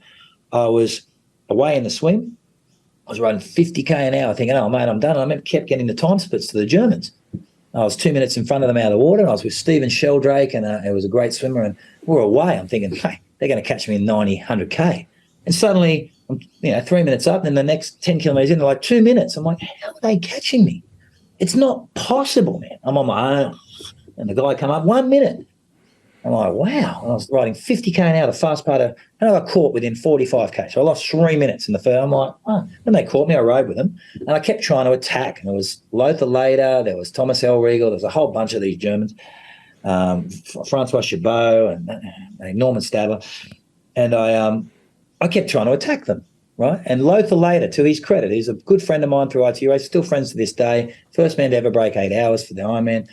I was away in the swim. I was running 50k an hour, thinking, "Oh mate, I'm done." And I kept getting the time splits to the Germans. I was 2 minutes in front of them out of the water. And I was with Stephen Sheldrake, and it was a great swimmer. And we were away. I'm thinking, "Hey, they're going to catch me in 90, 100k." And suddenly, I'm 3 minutes up, and then the next 10 kilometers in, they're like 2 minutes. I'm like, "How are they catching me? It's not possible, man." I'm on my own, and the guy come up 1 minute. I'm like, wow. And I was riding 50k an hour, the fast part of, and I got caught within 45k. So I lost 3 minutes in the first. I'm like, oh. Then they caught me. I rode with them. And I kept trying to attack. And there was Lothar Leder, there was Thomas Elriegel, there was a whole bunch of these Germans, Francois Chabot and Norman Stadler. And I kept trying to attack them, right? And Lothar Leder, to his credit, he's a good friend of mine through ITU race, still friends to this day. First man to ever break 8 hours for the Ironman.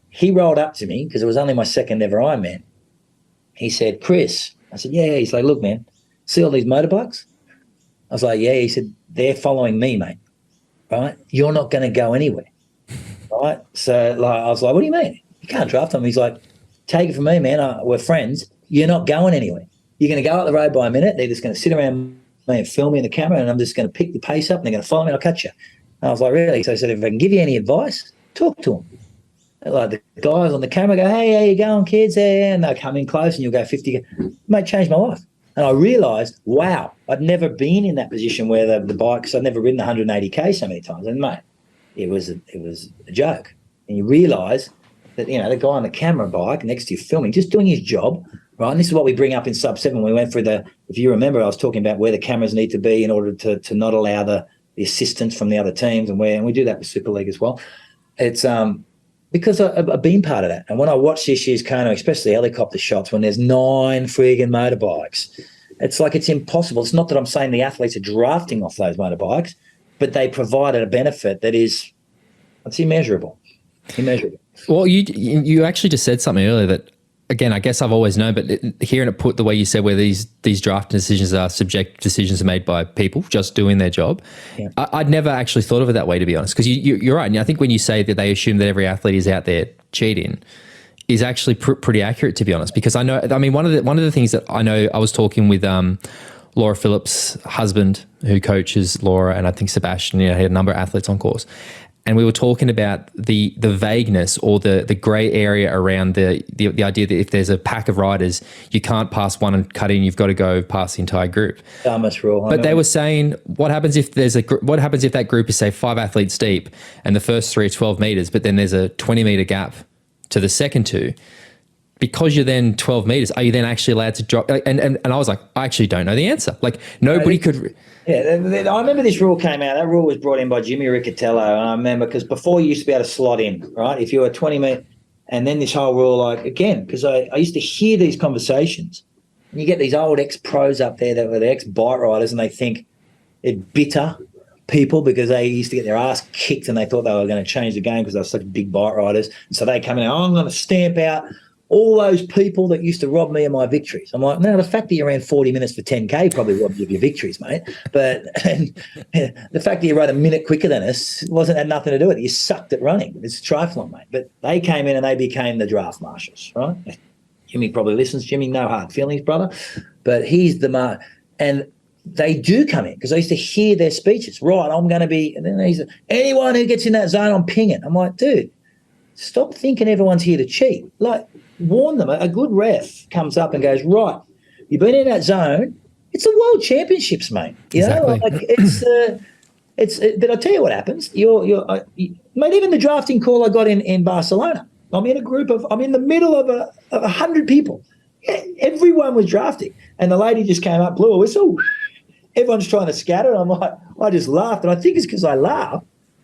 He rolled up to me because it was only my second ever Ironman. He said, "Chris." I said, "Yeah." He's like, "Look, man, see all these motorbikes?" I was like, "Yeah." He said, "They're following me, mate, right? You're not going to go anywhere, right?" So I was like, "What do you mean? You can't draft them." He's like, "Take it from me, man. We're friends. You're not going anywhere. You're going to go up the road by a minute. They're just going to sit around me and film me in the camera, and I'm just going to pick the pace up, and they're going to follow me, and I'll catch you." And I was like, "Really?" So I said, "If I can give you any advice, talk to them." Like the guys on the camera go, "Hey, how you going, kids?" Yeah, and they'll come in close and you'll go 50. Mate, changed my life. And I realised, wow, I'd never been in that position where the bikes, I'd never ridden 180k so many times. And mate, it was a joke. And you realise that, the guy on the camera bike next to you filming, just doing his job, right? And this is what we bring up in Sub 7. We went through if you remember, I was talking about where the cameras need to be in order to not allow the assistance from the other teams and we do that with Super League as well. It's because I've been part of that. And when I watch this year's Kona, especially helicopter shots, when there's 9 friggin' motorbikes, it's like it's impossible. It's not that I'm saying the athletes are drafting off those motorbikes, but they provided a benefit that it's immeasurable. Immeasurable. Well, you actually just said something earlier that, again, I guess I've always known, but hearing it put the way you said, where these draft decisions are subjective decisions made by people just doing their job, yeah. I'd never actually thought of it that way, to be honest, because you're right. And I think when you say that they assume that every athlete is out there cheating is actually pretty accurate, to be honest, because one of the things that I know, I was talking with Laura Phillips' husband, who coaches Laura, and I think Sebastian, he had a number of athletes on course. And we were talking about the vagueness or the grey area around the idea that if there's a pack of riders, you can't pass one and cut in. You've got to go past the entire group. Dartmouth rule. But they were saying, what happens if that group is, say, 5 athletes deep, and the first 3 are 12 meters, but then there's a 20-meter gap to the second 2? Because you're then 12 meters, are you then actually allowed to drop? And I was like, I actually don't know the answer. Like nobody could. Yeah, I remember this rule came out. That rule was brought in by Jimmy Riccatello, and I remember because before you used to be able to slot in, right? If you were 20 meters, and then this whole rule, like again, because I used to hear these conversations, and you get these old ex-pros up there that were the ex-bike riders, and they think they're bitter people because they used to get their ass kicked, and they thought they were going to change the game because they were such big bike riders, and so they come in, I'm going to stamp out all those people that used to rob me of my victories. I'm like, no, the fact that you ran 40 minutes for 10K probably robbed you of your victories, mate. But the fact that you rode a minute quicker than us had nothing to do with it. You sucked at running. It's triathlon, mate. But they came in and they became the draft marshals, right? Jimmy probably listens. Jimmy, no hard feelings, brother. But he's the and they do come in because I used to hear their speeches. Right, I'm going to be, and then he's anyone who gets in that zone, I'm pinging. I'm like, dude, stop thinking everyone's here to cheat. Like, warn them. A good ref comes up and goes, right, you've been in that zone. It's the World Championships, mate. You know, like but I'll tell you what happens. Mate, even the drafting call I got in Barcelona, I'm in the middle of 100 people. Yeah, everyone was drafting. And the lady just came up, blew a whistle. Everyone's trying to scatter. I'm like, I just laughed. And I think it's because I laugh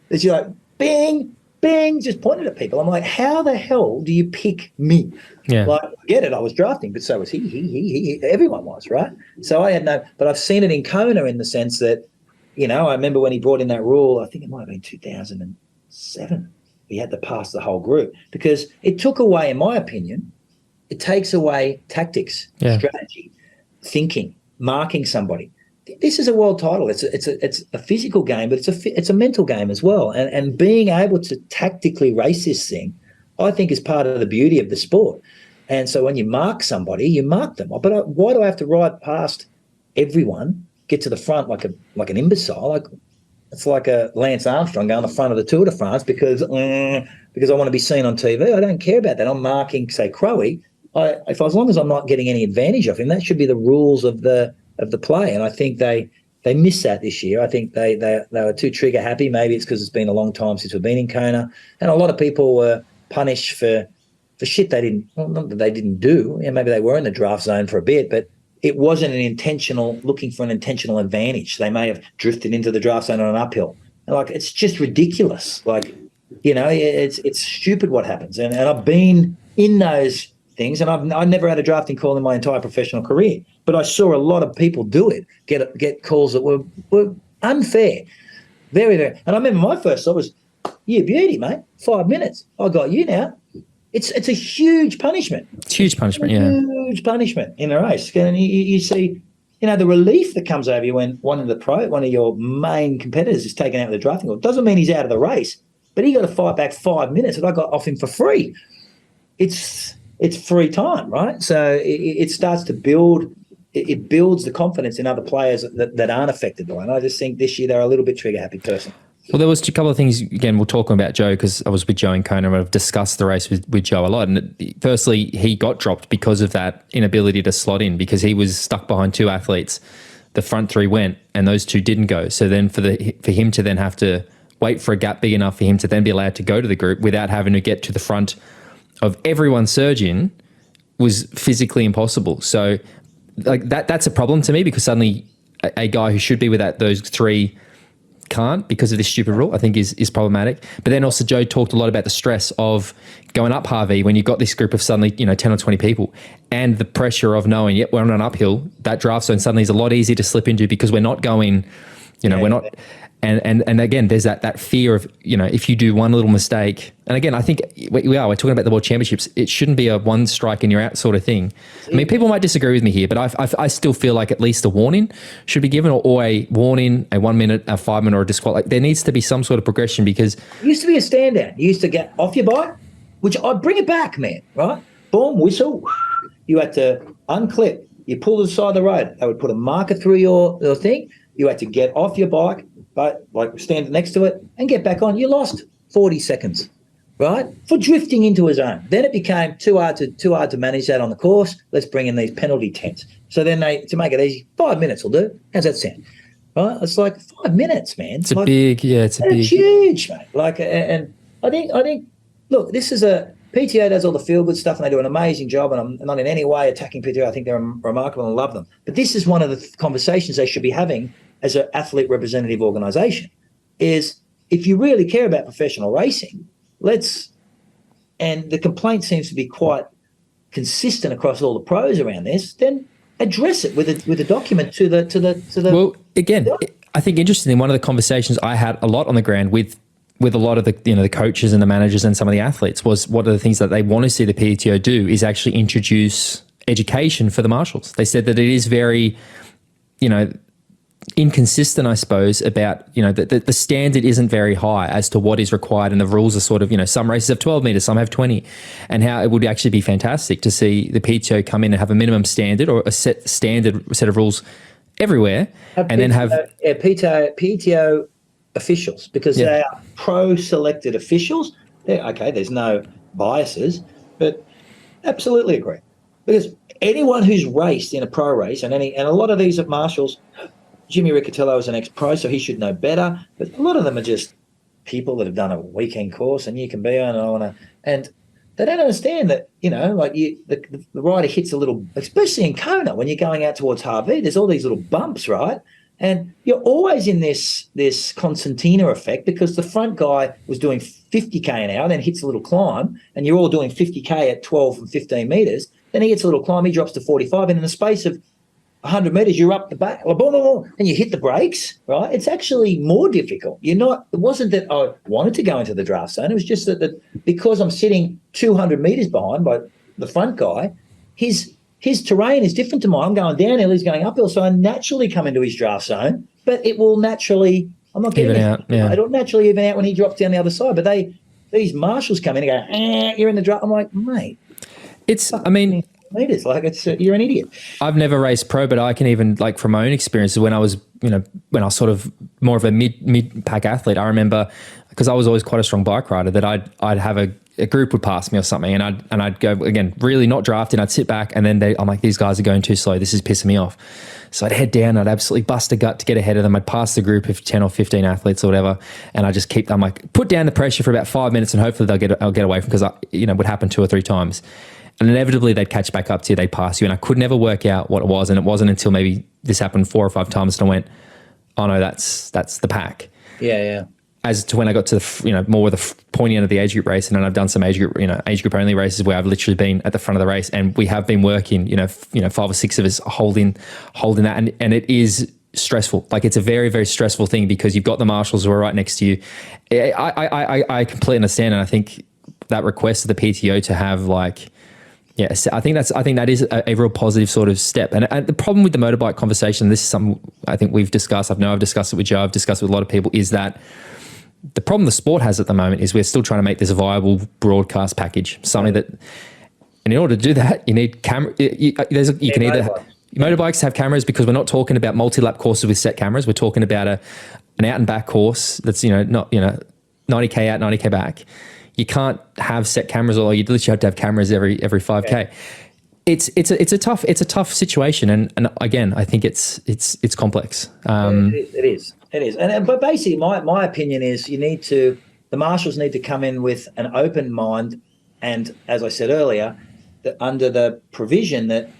that she's like, bing, bang, just pointed at people. I'm like, how the hell do you pick me? Yeah. Like, I get it, I was drafting, but so was he, everyone was, right? So I had but I've seen it in Kona in the sense that, I remember when he brought in that rule, I think it might have been 2007, he had to pass the whole group because it took away, in my opinion, it takes away tactics, strategy, thinking, marking somebody. This is a world title. It's a physical game, but it's a mental game as well. And being able to tactically race this thing, I think, is part of the beauty of the sport. And so when you mark somebody, you mark them. But why do I have to ride past everyone, get to the front like an imbecile? Like, it's like a Lance Armstrong going to the front of the Tour de France because I want to be seen on TV. I don't care about that. I'm marking, say, Crowe. As long as I'm not getting any advantage of him, that should be the rules of the play. And I think they missed that this year. I think they were too trigger happy. Maybe it's because it's been a long time since we've been in Kona, and a lot of people were punished for shit they didn't. Well, not that they didn't do. Yeah, maybe they were in the draft zone for a bit, but it wasn't looking for an intentional advantage. They may have drifted into the draft zone on an uphill. And like, it's just ridiculous. Like, it's stupid what happens. And I've been in those things, and I've never had a drafting call in my entire professional career, but I saw a lot of people do it, get calls that were unfair, very, very. And I remember my first thought was, "You beauty, mate, 5 minutes. I got you now." It's a huge punishment. It's huge punishment, Huge punishment in a race. And you see, the relief that comes over you when one of your main competitors is taken out with a drafting call. It doesn't mean he's out of the race, but he got to fight back 5 minutes, and I got off him for free. It's free time, right? So it starts to build. It builds the confidence in other players that aren't affected by it. And I just think this year they're a little bit trigger happy person. Well, there was a couple of things, again, we'll talk about Joe because I was with Joe in Kona and I've discussed the race with Joe a lot. And firstly, he got dropped because of that inability to slot in because he was stuck behind two athletes. The front three went and those two didn't go. So then for him to then have to wait for a gap big enough for him to then be allowed to go to the group without having to get to the front of everyone surging was physically impossible. So like that's a problem to me because suddenly a guy who should be with those three can't because of this stupid rule, I think is problematic. But then also Joe talked a lot about the stress of going up Harvey when you've got this group of suddenly, 10 or 20 people and the pressure of knowing, yep, we're on an uphill, that draft zone suddenly is a lot easier to slip into because we're not going, we're not. And again, there's that fear of, if you do one little mistake, and again, I think we're talking about the World Championships. It shouldn't be a one strike and you're out sort of thing. I mean, people might disagree with me here, but I still feel like at least a warning should be given or a warning, a 1 minute, a 5 minute or a disqual. Like there needs to be some sort of progression because... It used to be a stand down. You used to get off your bike, which I'd bring it back, man, right? Boom, whistle. You had to unclip. You pull to the side of the road. They would put a marker through your thing. You had to get off your bike, but like stand next to it and get back on. You lost 40 seconds, right, for drifting into a zone. Then it became too hard to manage that on the course. Let's bring in these penalty tents. So then to make it easy, 5 minutes will do. How's that sound? Right? It's like 5 minutes, man. It's big. It's huge, mate. Like, and I think, look, this is PTO does all the feel-good stuff and they do an amazing job, and I'm not in any way attacking PTO. I think they're remarkable and I love them. But this is one of the conversations they should be having as an athlete representative organisation, is if you really care about professional racing, and the complaint seems to be quite consistent across all the pros around this, then address it with a document to the. Well, again, I think interestingly, one of the conversations I had a lot on the ground with a lot of the coaches and the managers and some of the athletes was what are the things that they want to see the PTO do is actually introduce education for the marshals. They said that it is very, inconsistent, I suppose, about, the standard isn't very high as to what is required, and the rules are sort of, some races have 12 meters, some have 20, and how it would actually be fantastic to see the PTO come in and have a minimum standard or a set of rules everywhere, and then have PTO officials, because they are pro-selected officials. There's no biases, but absolutely agree, because anyone who's raced in a pro race, and a lot of these at marshals. Jimmy Riccatello is an ex-pro, so he should know better. But a lot of them are just people that have done a weekend course, and you can be on and they don't understand that, the rider hits a little, especially in Kona, when you're going out towards Harvey, there's all these little bumps, right? And you're always in this concertina effect because the front guy was doing 50K an hour, then hits a little climb, and you're all doing 50K at 12 and 15 meters. Then he hits a little climb, he drops to 45, and in the space of 100 meters, you're up the back, and you hit the brakes, right? It's actually more difficult. It wasn't that I wanted to go into the draft zone. It was just that because I'm sitting 200 meters behind by the front guy, his terrain is different to mine. I'm going downhill, he's going uphill, so I naturally come into his draft zone, but it will naturally, I'm not getting even out. Yeah. It'll naturally even out when he drops down the other side. But these marshals come in and go, you're in the draft. I'm like, mate. I mean, meters, like you're an idiot. I've never raced pro, but I can even, like, from my own experiences when I was, when I was sort of more of a mid pack athlete, I remember, because I was always quite a strong bike rider, that I'd have a group would pass me or something, and I'd go, again, really not drafting. I'd sit back, and then I'm like, these guys are going too slow. This is pissing me off. So I'd head down. I'd absolutely bust a gut to get ahead of them. I'd pass the group of 10 or 15 athletes or whatever, and I just keep them, like, put down the pressure for about 5 minutes, and hopefully I'll get away from, because it would happen 2 or 3 times, and inevitably they'd catch back up to you. They'd pass you, and I could never work out what it was, and it wasn't until maybe this happened 4 or 5 times, and I went, oh no, that's the pack. Yeah. As to when I got to the, more of the pointy end of the age group race, and then I've done some age group only races where I've literally been at the front of the race, and we have been working, 5 or 6 of us holding that, and it is stressful. Like, it's a very, very stressful thing, because you've got the marshals who are right next to you. I completely understand, and I think that request of the PTO to have, like, I think that is a real positive sort of step. And the problem with the motorbike conversation, this is something I think we've discussed. I've discussed it with Joe. I've discussed it with a lot of people, is that the problem the sport has at the moment is we're still trying to make this a viable broadcast package. Something that, and in order to do that, you need camera. You can either motorbikes have cameras, because we're not talking about multi-lap courses with set cameras. We're talking about an out and back course that's not 90k out, 90k back. You can't have set cameras, or you literally have to have cameras every 5k. Yeah. It's a tough situation, and again, I think it's complex. It is. But basically, my opinion is the marshals need to come in with an open mind, and as I said earlier, that under the provision that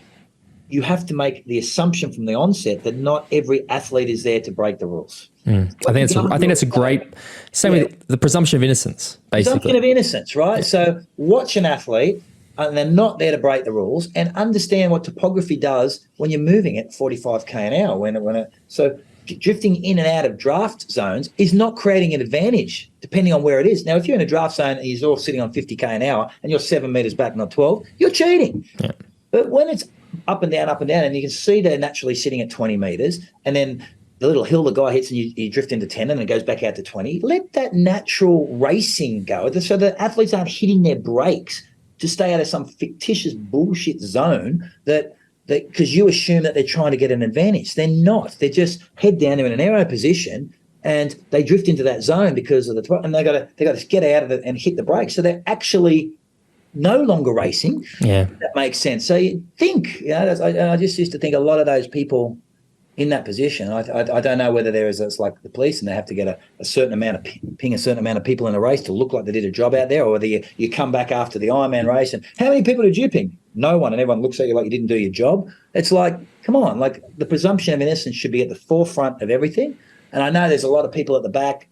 you have to make the assumption from the onset that not every athlete is there to break the rules. I think that's a great, same with the presumption of innocence, basically. Presumption of innocence, right? Yeah. So watch an athlete, and they're not there to break the rules, and understand what topography does when you're moving at 45k an hour. So drifting in and out of draft zones is not creating an advantage depending on where it is. Now, if you're in a draft zone and you're all sitting on 50k an hour and you're 7 meters back, not 12, you're cheating. Yeah. But when it's up and down, and you can see they're naturally sitting at 20 meters, and then the little hill the guy hits and you drift into 10 and it goes back out to 20, let that natural racing go, so the athletes aren't hitting their brakes to stay out of some fictitious bullshit zone that because you assume that they're trying to get an advantage. They're not. They're just head down there in an aero position, and they drift into that zone because of and they got to get out of it and hit the brakes. So they're actually no longer racing. Yeah, that makes sense. So you think, I just used to think a lot of those people in that position. I don't know whether it's like the police and they have to get a certain amount of ping a certain amount of people in a race to look like they did a job out there, or whether you come back after the Ironman race and how many people did you ping? No one, and everyone looks at you like you didn't do your job. It's like, come on, like the presumption of innocence should be at the forefront of everything. And I know there's a lot of people at the back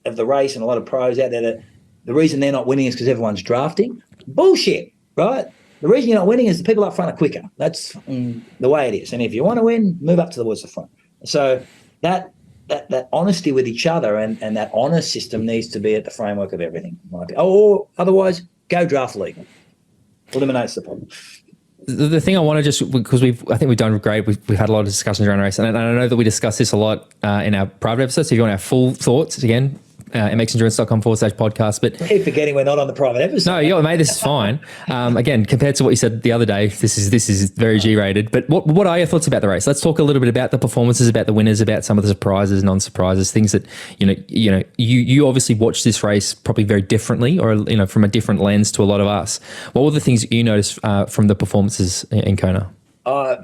of the race and a lot of pros out there that the reason they're not winning is because everyone's drafting. Bullshit, right? The reason you're not winning is the people up front are quicker. That's the way it is. And if you want to win, move up towards the front. So that honesty with each other and that honor system needs to be at the framework of everything. Or otherwise, go draft legal. Eliminates the problem. The thing I want to just, because I think we've done great. We've had a lot of discussions around race, and I know that we discuss this a lot in our private episodes. So if you want our full thoughts, again, mxendurance.com/podcast. But I keep forgetting we're not on the private episode. No, mate, this is fine. Again, compared to what you said the other day, this is very G-rated. But what are your thoughts about the race? Let's talk a little bit about the performances, about the winners, about some of the surprises, non-surprises, things that you obviously watched this race probably very differently, or from a different lens to a lot of us. What were the things that you noticed from the performances in Kona?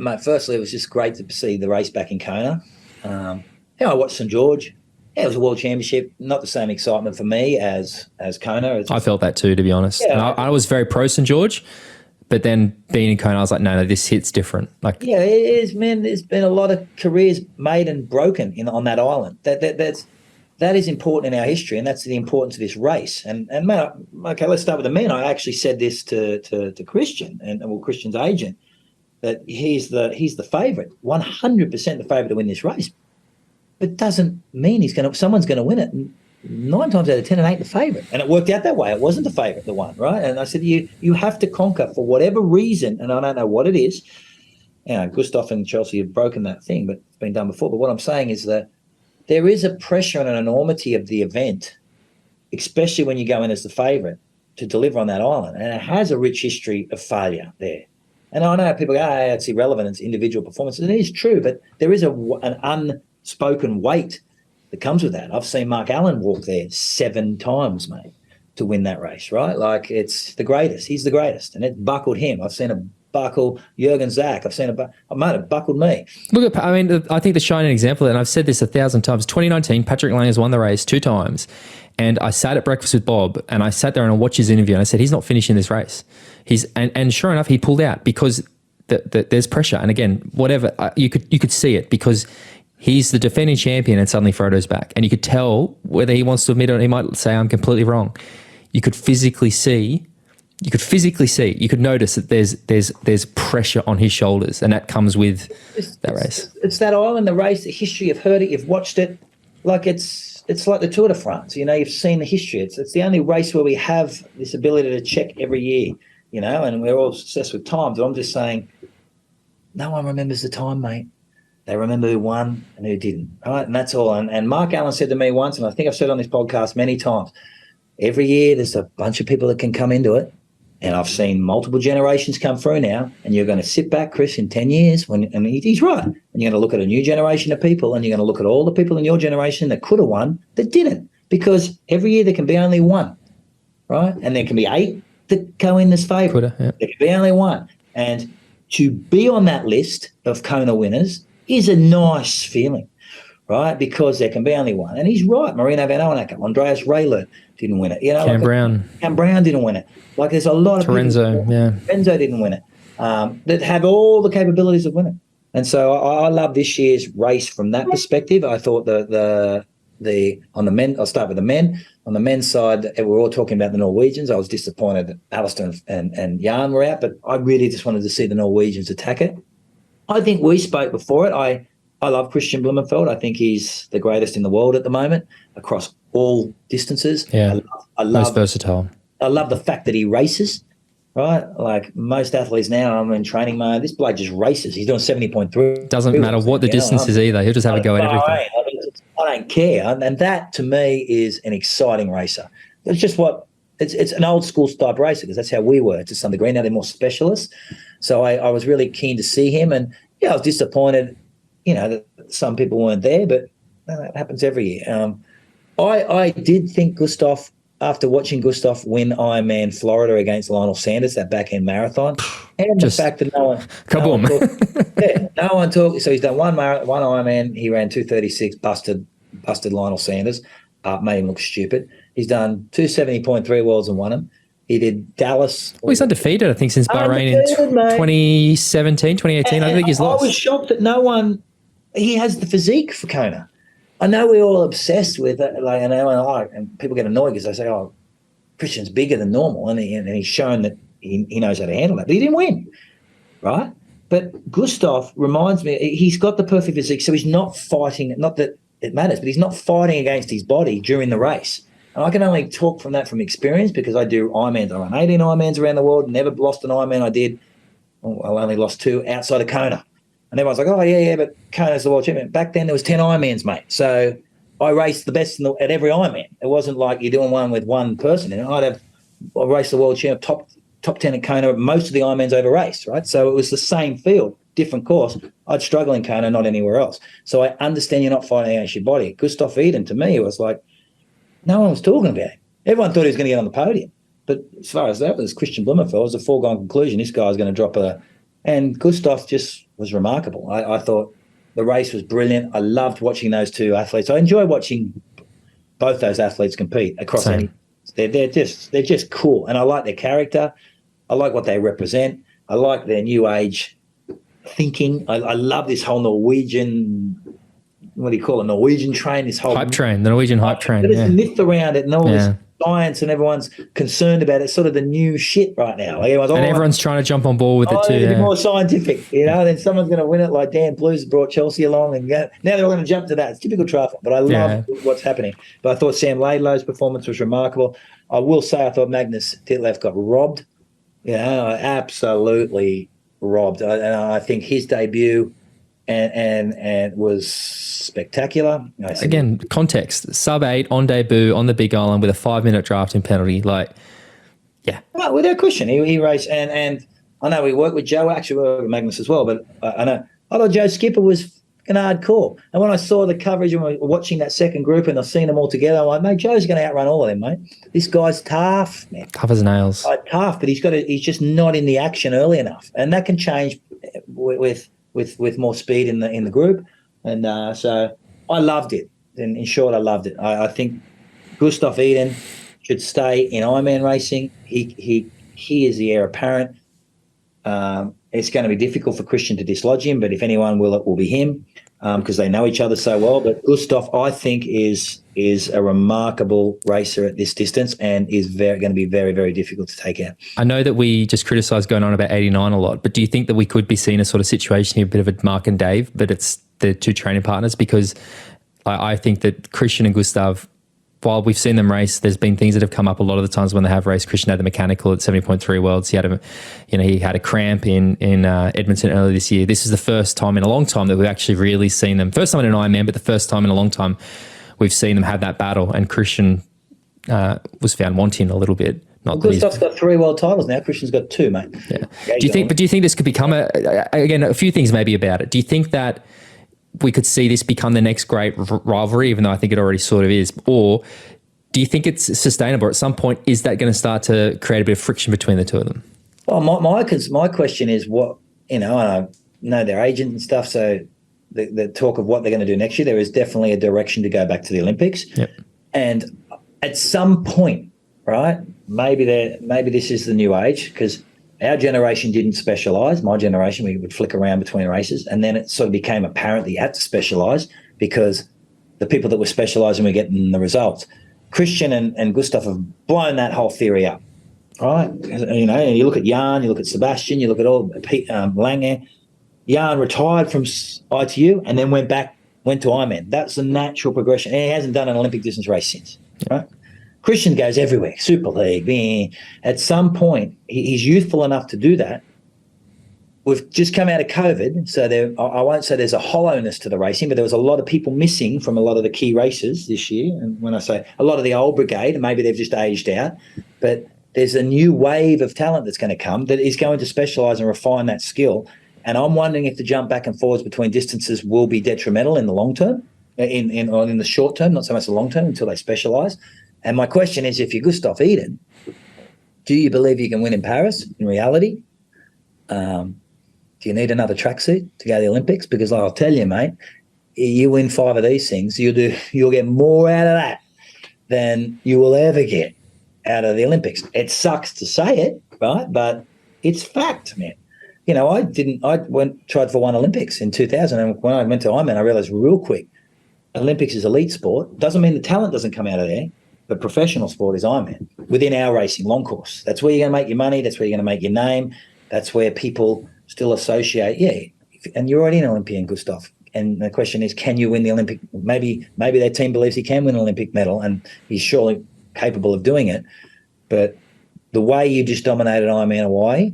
Mate, firstly, it was just great to see the race back in Kona. I watched St. George. Yeah, it was a world championship. Not the same excitement for me as Kona. I felt that too, to be honest. Yeah, and I was very pro St. George, but then being in Kona, I was like, no, this hit's different. Like, yeah, it is, man. There's been a lot of careers made and broken on that island. That is important in our history, and that's the importance of this race. And man, okay, let's start with the men. I actually said this to Christian and Christian's agent, that he's the favourite, 100% the favourite to win this race. But it doesn't mean someone's going to win it. 9 times out of 10, it ain't the favourite. And it worked out that way. It wasn't the favourite, the one, right? And I said, you have to conquer for whatever reason, and I don't know what it is. Gustav and Chelsea have broken that thing, but it's been done before. But what I'm saying is that there is a pressure and an enormity of the event, especially when you go in as the favourite, to deliver on that island, and it has a rich history of failure there. And I know people go, "Hey, it's irrelevant, it's individual performances," and it is true, but there is an unspoken weight that comes with that. I've seen Mark Allen walk there 7 times, mate, to win that race, right? Like, it's the greatest. He's the greatest, and it buckled him. I've seen it buckle Jürgen Zach. I've seen it buckled me. Look, I mean, I think the shining example, and I've said this 1,000 times, 2019, Patrick Lang has won the race 2 times, and I sat at breakfast with Bob, and I sat there and I watched his interview, and I said, he's not finishing this race. And sure enough, he pulled out because there's pressure. And again, whatever, you could see it because he's the defending champion, and suddenly Frodo's back. And you could tell whether he wants to admit it or he might say, I'm completely wrong. You could physically see, you could notice that there's pressure on his shoulders, and that comes with that race. It's that island, the race, the history. You've heard it, you've watched it. Like, it's like the Tour de France. You've seen the history. It's the only race where we have this ability to check every year, and we're all obsessed with times. But I'm just saying, no one remembers the time, mate. They remember who won and who didn't, right? And that's all. And Mark Allen said to me once, and I think I've said on this podcast many times, every year there's a bunch of people that can come into it. And I've seen multiple generations come through now, and you're going to sit back, Chris, in 10 years, and he's right, and you're going to look at a new generation of people, and you're going to look at all the people in your generation that could have won that didn't, because every year there can be only one, right? And there can be 8 that go in this favourite. Yeah. There can be only one. And to be on that list of Kona winners is a nice feeling, right? Because there can be only one. And he's right. Marino Van Oenacker, Andreas Raylert didn't win it. Cam Brown didn't win it. Like, there's a lot of Terenzo, people. Yeah. Terenzo didn't win it. That have all the capabilities of winning. And so I love this year's race from that perspective. I thought the on the men, I'll start with the men. On the men's side, we're all talking about the Norwegians. I was disappointed that Alistair and Jan were out, but I really just wanted to see the Norwegians attack it. I think we spoke before it. I love Christian Blumenfeld. I think he's the greatest in the world at the moment across all distances. Yeah, I love most versatile. I love the fact that he races, right? Like most athletes now, I'm in training mode. This bloke just races. He's doing 70.3. Doesn't matter what the distance is either. He'll just have a go at everything. I don't care. And that, to me, is an exciting racer. It's just it's an old school type racer, because that's how we were to some degree. Now they're more specialists. So I was really keen to see him. And, I was disappointed, that some people weren't there, but that happens every year. I did think Gustav, after watching Gustav win Ironman Florida against Lionel Sanders, that back-end marathon, and the fact that no one talked. So he's done one Ironman. He ran 2:36, busted Lionel Sanders, made him look stupid. He's done 2:70.3 worlds and won them. He did Dallas. Well, he's undefeated, I think, since Bahrain in 2017, 2018. I think he's lost. I was shocked that no one – he has the physique for Kona. I know we're all obsessed with it, and people get annoyed because they say, "Oh, Christian's bigger than normal," and he's shown that he knows how to handle that. But he didn't win, right? But Gustav reminds me, he's got the perfect physique, so he's not fighting. Not that it matters, but he's not fighting against his body during the race. And I can only talk from experience, because I do Ironmans. I run 18 Ironmans around the world. Never lost an Ironman I did. I only lost 2 outside of Kona. And everyone's like, "Oh, yeah, but Kona's the world champion." Back then, there was 10 Ironmans, mate. So I raced the best at every Ironman. It wasn't like you're doing one with one person in it. I raced the world champ, top 10 at Kona, most of the Ironmans over raced, right? So it was the same field, different course. I'd struggle in Kona, not anywhere else. So I understand you're not fighting against your body. Gustav Iden, to me, it was like, no one was talking about him. Everyone thought he was going to get on the podium. But as far as that was, Christian Blumenfeld, it was a foregone conclusion. This guy's going to drop a... And Gustav just was remarkable. I thought the race was brilliant. I loved watching those 2 athletes. I enjoy watching both those athletes compete across any... They're just cool. And I like their character. I like what they represent. I like their new age thinking. I love this whole Norwegian... What do you call it? Norwegian train, this whole hype train, the Norwegian hype train. There's a myth around it, and all this science, and everyone's concerned about it. It's sort of the new shit right now. Like everyone's trying to jump on board with it too. Be more scientific, Then someone's going to win it, like Dan Blues brought Chelsea along, and now they're all going to jump to that. It's typical triathlon, but I love what's happening. But I thought Sam Laidlow's performance was remarkable. I will say I thought Magnus Ditlev got robbed. Absolutely robbed. And I think his debut and was spectacular. Again, context, sub 8 on debut on the Big Island with a 5-minute drafting penalty. Like, Yeah. Well, without question, he raced, and I know we worked with Joe, actually we worked with Magnus as well, but I thought Joe Skipper was fucking hardcore. And when I saw the coverage and we were watching that second group and I seen them all together, I'm like, mate, Joe's going to outrun all of them, mate. This guy's tough, man. Tough as nails. Tough, but he's just not in the action early enough, and that can change with more speed in the group. And so I loved it. In short, I loved it. I think Gustav Iden should stay in Ironman racing. He is the heir apparent. It's going to be difficult for Christian to dislodge him, but if anyone will, it will be him, because they know each other so well. But Gustav, I think, is a remarkable racer at this distance and is going to be very, very difficult to take out. I know that we just criticised going on about 89 a lot, but do you think that we could be seeing a sort of situation here, a bit of a Mark and Dave, but it's the two training partners? Because I think that Christian and Gustav, while we've seen them race, there's been things that have come up a lot of the times when they have raced. Christian had the mechanical at 70.3 Worlds. He had a cramp in Edmonton earlier this year. This is the first time in a long time that we've actually really seen them. First time in an Ironman, but the first time in a long time we've seen them have that battle. And Christian was found wanting a little bit. Gustav's got 3 world titles now. Christian's got 2, mate. Yeah. Do you think this could become a few things maybe about it? Do you think that we could see this become the next great rivalry, even though I think it already sort of is? Or do you think it's sustainable? At some point, is that going to start to create a bit of friction between the two of them? Well, my question is what, and I know their agent and stuff, so the talk of what they're going to do next year, there is definitely a direction to go back to the Olympics. Yep. And at some point, right, maybe this is the new age, because our generation didn't specialise. My generation, we would flick around between races, and then it sort of became apparent that you had to specialise because the people that were specialising were getting the results. Christian and Gustav have blown that whole theory up, right? You look at Jan, you look at Sebastian, you look at all Lange. Jan retired from ITU and then went to Ironman. That's the natural progression. And he hasn't done an Olympic distance race since, right? Christian goes everywhere, Super League. At some point, he's youthful enough to do that. We've just come out of COVID, so I won't say there's a hollowness to the racing, but there was a lot of people missing from a lot of the key races this year. And when I say a lot of the old brigade, maybe they've just aged out, but there's a new wave of talent that's going to come that is going to specialise and refine that skill. And I'm wondering if the jump back and forwards between distances will be detrimental in the long term, in the short term, not so much the long term, until they specialise. And my question is, if you're Gustav Iden, do you believe you can win in Paris in reality? Do you need another tracksuit to go to the Olympics? Because I'll tell you, mate, you win 5 of these things, you'll get more out of that than you will ever get out of the Olympics. It sucks to say it, right? But it's fact, man. I tried for one Olympics in 2000, and when I went to Ironman, I realised real quick, Olympics is elite sport. Doesn't mean the talent doesn't come out of there. But professional sport is Ironman. Within our racing, long course. That's where you're going to make your money. That's where you're going to make your name. That's where people still associate. Yeah, and you're already an Olympian, Gustav. And the question is, can you win the Olympic? Maybe their team believes he can win an Olympic medal, and he's surely capable of doing it. But the way you just dominated Ironman Hawaii,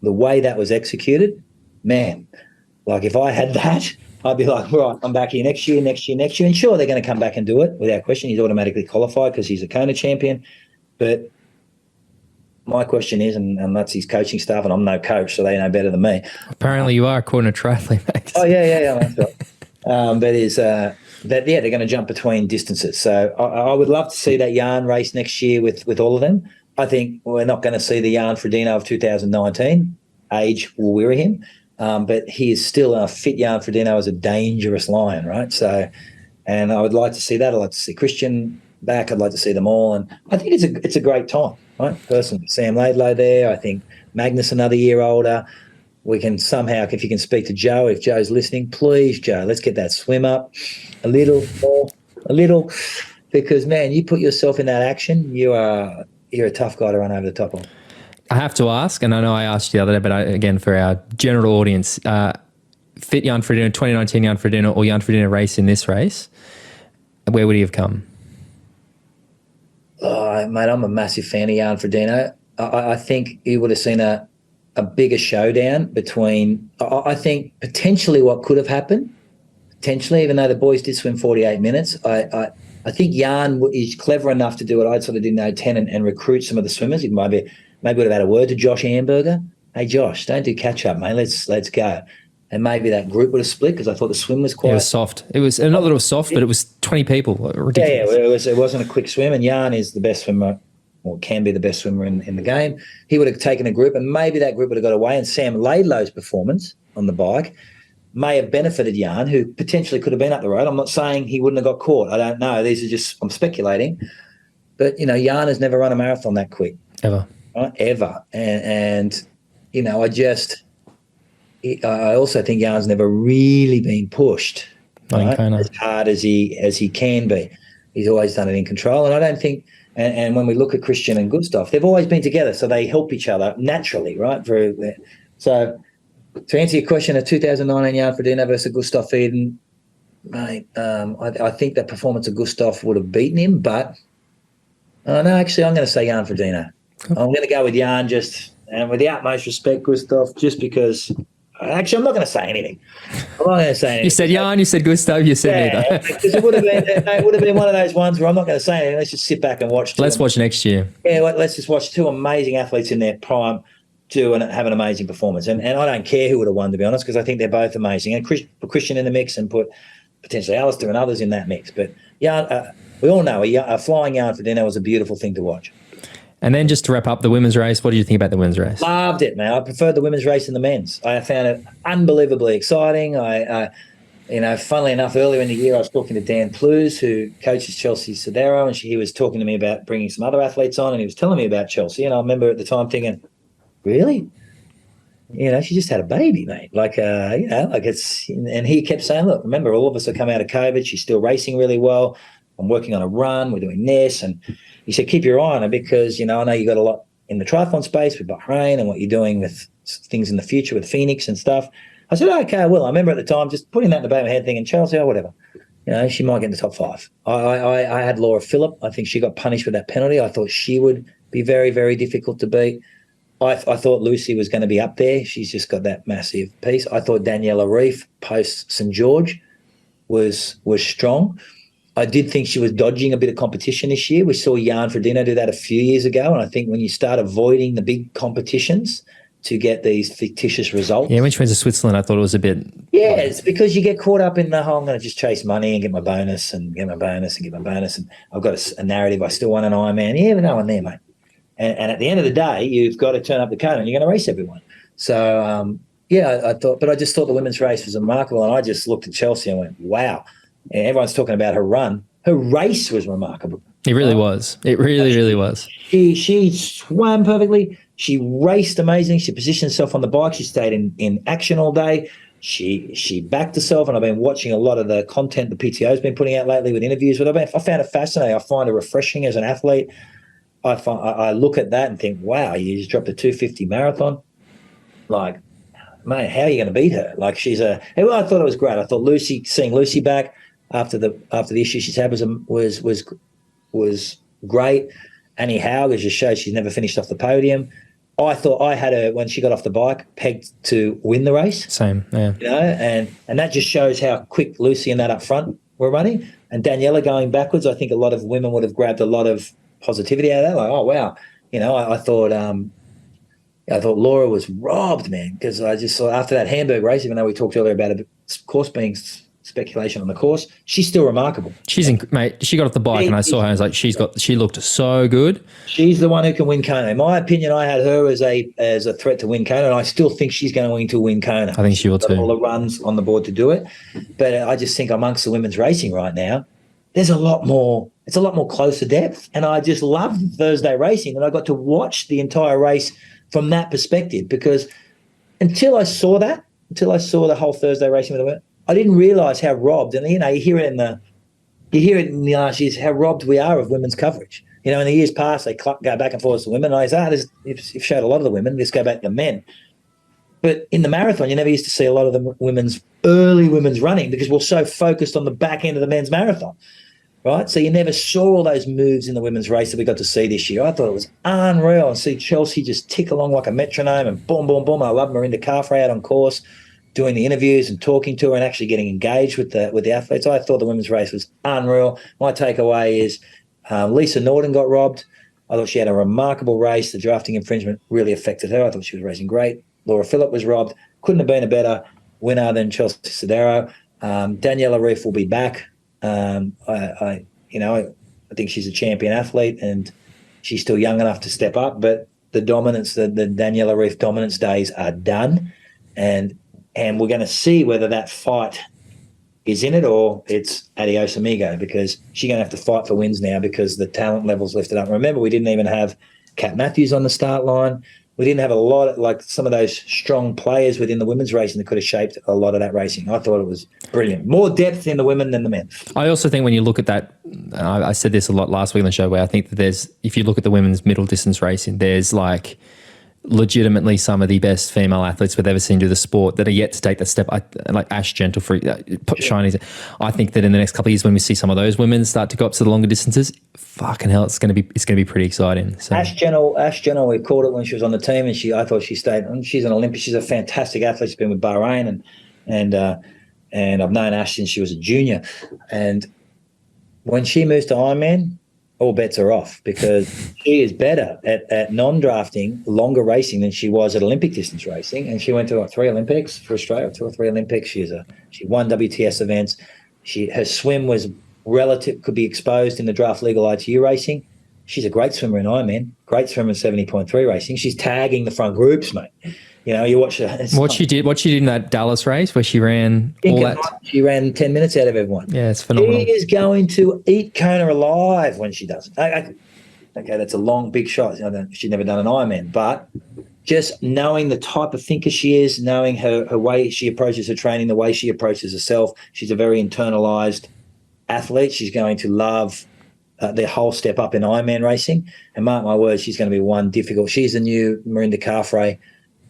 the way that was executed, man, like if I had that, I'd be like, right, I'm back here next year. And sure, they're going to come back and do it without question. He's automatically qualified because he's a Kona champion. But my question is, and that's his coaching staff, and I'm no coach, so they know better than me. Apparently you are, according to Triathlon, mate. Oh, yeah, that's right. They're going to jump between distances. So I would love to see that Jan race next year with all of them. I think we're not going to see the Jan Frodeno of 2019. Age will weary him. But he is still a fit. Jan Frodeno is a dangerous lion, right? So, and I would like to see that. I'd like to see Christian back. I'd like to see them all, and I think it's a great time, right? Personally, Sam Laidlow there. I think Magnus another year older. We can somehow, if you can speak to Joe, if Joe's listening, please, Joe, let's get that swim up a little more, because man, you put yourself in that action, you're a tough guy to run over the top of. I have to ask, and I know I asked you the other day, but again, for our general audience, fit Jan Frodeno, 2019 Jan Frodeno, or Jan Frodeno race in this race, where would he have come? Oh, mate, I'm a massive fan of Jan Frodeno. I think he would have seen a bigger showdown between, I think potentially what could have happened, even though the boys did swim 48 minutes, I think Jan is clever enough to do what I sort of did in 010 and recruit some of the swimmers. He maybe maybe would have had a word to Josh Amberger. Hey, Josh, don't do catch-up, mate. Let's go. And maybe that group would have split because I thought the swim was quite... It was soft. It was, not that it was soft, but it was 20 people. Ridiculous. Yeah, it wasn't a quick swim, and Jan is the best swimmer, or can be the best swimmer in the game. He would have taken a group, and maybe that group would have got away, and Sam Laidlow's performance on the bike may have benefited Jan, who potentially could have been up the road. I'm not saying he wouldn't have got caught. I don't know. These are just... I'm speculating. But, Jan has never run a marathon that quick. Ever. Right? Ever. And I also think Jan's never really been pushed as hard as he can be. He's always done it in control. And I don't think, and when we look at Christian and Gustav, they've always been together, so they help each other naturally, right? So to answer your question, a 2019 Jan Frodeno versus Gustav Iden, mate, I think that performance of Gustav would have beaten him, but no, actually, I'm going to say Jan Frodeno. Cool. I'm going to go with Jan and with the utmost respect, Gustav, just because... Actually, I'm not going to say anything. I'm not going to say anything. You said Jan, you said Gustav, you said neither. Because it would have been one of those ones where I'm not going to say anything. Let's just sit back and watch. Let's watch next year. Yeah, let's just watch two amazing athletes in their prime do and have an amazing performance. And I don't care who would have won, to be honest, because I think they're both amazing. And put Christian in the mix and put potentially Alistair and others in that mix. But Jan, we all know a flying Jan Frodeno was a beautiful thing to watch. And then just to wrap up the women's race, what do you think about the women's race? Loved it, man. I preferred the women's race than the men's. I found it unbelievably exciting. Funnily enough, earlier in the year, I was talking to Dan Plews, who coaches Chelsea Sodero, and he was talking to me about bringing some other athletes on, and he was telling me about Chelsea. And I remember at the time thinking, really? She just had a baby, mate. And he kept saying, look, remember, all of us have come out of COVID. She's still racing really well. I'm working on a run. We're doing this. And he said, keep your eye on her because, I know you got a lot in the triathlon space with Bahrain and what you're doing with things in the future with Phoenix and stuff. I said, okay, well, I remember at the time just putting that in the back of my head thinking, Chelsea, whatever. She might get in the top 5. I had Laura Phillip. I think she got punished with that penalty. I thought she would be very, very difficult to beat. I thought Lucy was going to be up there. She's just got that massive piece. I thought Daniela Reef post St. George was strong. I did think she was dodging a bit of competition this year. We saw Jan Frodeno do that a few years ago, and I think when you start avoiding the big competitions to get these fictitious results. Yeah, when she went to Switzerland, I thought it was a bit... Yeah, it's because you get caught up in the whole, I'm going to just chase money and get my bonus and get my bonus and get my bonus, and I've got a narrative, I still want an Ironman. Yeah, but no one there, mate. And at the end of the day, you've got to turn up the Kona and you're going to race everyone. So, I just thought the women's race was remarkable, and I just looked at Chelsea and went, wow. And everyone's talking about her run. Her race was remarkable. It really was. It really, really was. She swam perfectly. She raced amazing. She positioned herself on the bike. She stayed in action all day. She backed herself, and I've been watching a lot of the content the PTO's been putting out lately with interviews with her. I found it fascinating. I find it refreshing as an athlete. I look at that and think, wow, you just dropped a 250 marathon. Like, mate, how are you going to beat her? Like, I thought it was great. I thought seeing Lucy back after the issue she's had was great. Annie Hauger just shows she's never finished off the podium. I thought I had her when she got off the bike pegged to win the race. Same, yeah. And that just shows how quick Lucy and that up front were running. And Daniela going backwards, I think a lot of women would have grabbed a lot of positivity out of that. Like, oh wow, I thought Laura was robbed, man, because I just saw after that Hamburg race, even though we talked earlier about a course being speculation on the course, she's still remarkable. Mate, she got off the bike and I saw her and I was like, she looked so good. She's the one who can win Kona. In my opinion, I had her as a threat to win Kona, and I still think she's going to win Kona. I think she will too. All the runs on the board to do it. But I just think amongst the women's racing right now, there's a lot more closer depth. And I just love Thursday racing, and I got to watch the entire race from that perspective, because until I saw the whole Thursday racing with the women, I didn't realise how robbed, and you hear it in the last years, how robbed we are of women's coverage. In the years past, they go back and forth to women. And I say, you've showed a lot of the women, let's go back to the men. But in the marathon, you never used to see a lot of the early women's running, because we're so focused on the back end of the men's marathon, right? So you never saw all those moves in the women's race that we got to see this year. I thought it was unreal. And see Chelsea just tick along like a metronome and boom, boom, boom. I love Marinda Carfrae out on course, doing the interviews and talking to her and actually getting engaged with the athletes. I thought the women's race was unreal. My takeaway is Lisa Norden got robbed. I thought she had a remarkable race. The drafting infringement really affected her. I thought she was racing great. Laura Phillip was robbed. Couldn't have been a better winner than Chelsea Sodaro. Daniela Ryf will be back. I think she's a champion athlete and she's still young enough to step up. But the dominance, the Daniela Ryf dominance days are done, and we're going to see whether that fight is in it or it's adios amigo, because she's going to have to fight for wins now because the talent level's lifted up. Remember, we didn't even have Kat Matthews on the start line. We didn't have a lot of, like, some of those strong players within the women's racing that could have shaped a lot of that racing. I thought it was brilliant. More depth in the women than the men. I also think when you look at that, I said this a lot last week on the show, where I think that if you look at the women's middle distance racing, there's like legitimately some of the best female athletes we've ever seen do the sport that are yet to take that step. Like Ash Gentle, Shiny. I think that in the next couple of years, when we see some of those women start to go up to the longer distances, fucking hell, it's going to be pretty exciting. So. Ash Gentle, we called it when she was on the team, and I thought she stayed. She's an Olympic. She's a fantastic athlete. She's been with Bahrain, and I've known Ash since she was a junior. And when she moves to Ironman, all bets are off, because she is better at non-drafting, longer racing than she was at Olympic distance racing. And she went to 3 Olympics for Australia, 2 or 3 Olympics. She won WTS events. Her swim was relative, could be exposed in the draft legal ITU racing. She's a great swimmer in Ironman, great swimmer in 70.3 racing. She's tagging the front groups, mate. You know, you watch her. What she did in that Dallas race where she ran all that. She ran 10 minutes out of everyone. Yeah, it's phenomenal. She is going to eat Kona alive when she does it. Okay, that's a long, big shot. She's never done an Ironman, but just knowing the type of thinker she is, knowing her way she approaches her training, the way she approaches herself, she's a very internalized athlete. She's going to love the whole step up in Ironman racing. And mark my words, she's going to be one difficult. She's the new Mirinda Carfrae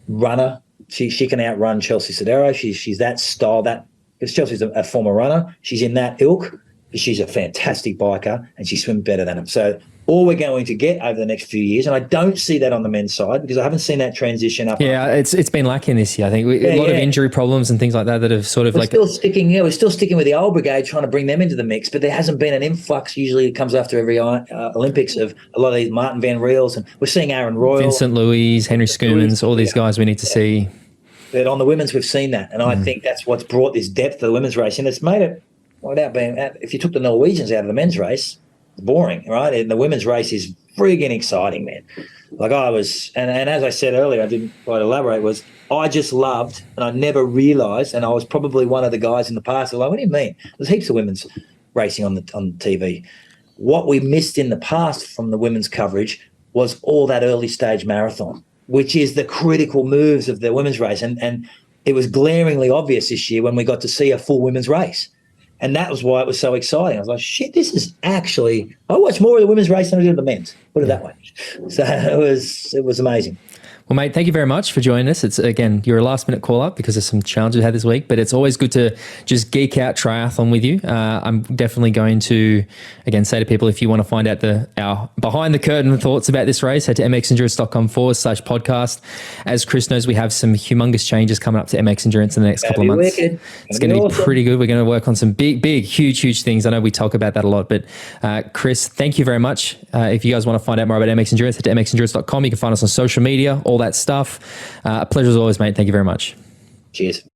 runner. She can outrun Chelsea Sodaro. She's that style, because Chelsea's a former runner. She's in that ilk, but she's a fantastic biker and she swims better than him. So all we're going to get over the next few years, and I don't see that on the men's side because I haven't seen that transition up. Yeah, it's been lacking this year. I think a lot of injury problems and things like that have sort of we're still sticking with the old brigade, trying to bring them into the mix, but there hasn't been an influx. Usually it comes after every Olympics of a lot of these Martin Van Riels, and we're seeing Aaron Royal, Vincent Louise, Henry Schoomans, all these guys we need to see. But on the women's, we've seen that, and I think that's what's brought this depth to the women's race, and it's made it, without being, if you took the Norwegians out of the men's race, it's boring, right? And the women's race is friggin' exciting, man. Like I was, and as I said earlier, I didn't quite elaborate, was I just loved, and I never realised, and I was probably one of the guys in the past who were like, what do you mean? There's heaps of women's racing on TV. What we missed in the past from the women's coverage was all that early stage marathon, which is the critical moves of the women's race. And it was glaringly obvious this year when we got to see a full women's race. And that was why it was so exciting. I was like, shit, this is actually, I watched more of the women's race than I did of the men's, put it that way. So it was amazing. Well, mate, thank you very much for joining us. It's, again, you're a last-minute call-up because of some challenges we had this week, but it's always good to just geek out triathlon with you. I'm definitely going to, again, say to people, if you want to find out our behind-the-curtain thoughts about this race, head to mxendurance.com/podcast. As Chris knows, we have some humongous changes coming up to MX Endurance in the next couple of months. Wicked. It's going to be pretty good. We're going to work on some big, huge things. I know we talk about that a lot, but Chris, thank you very much. If you guys want to find out more about MX Endurance, head to mxendurance.com. You can find us on social media, all that stuff. A pleasure as always, mate. Thank you very much. Cheers.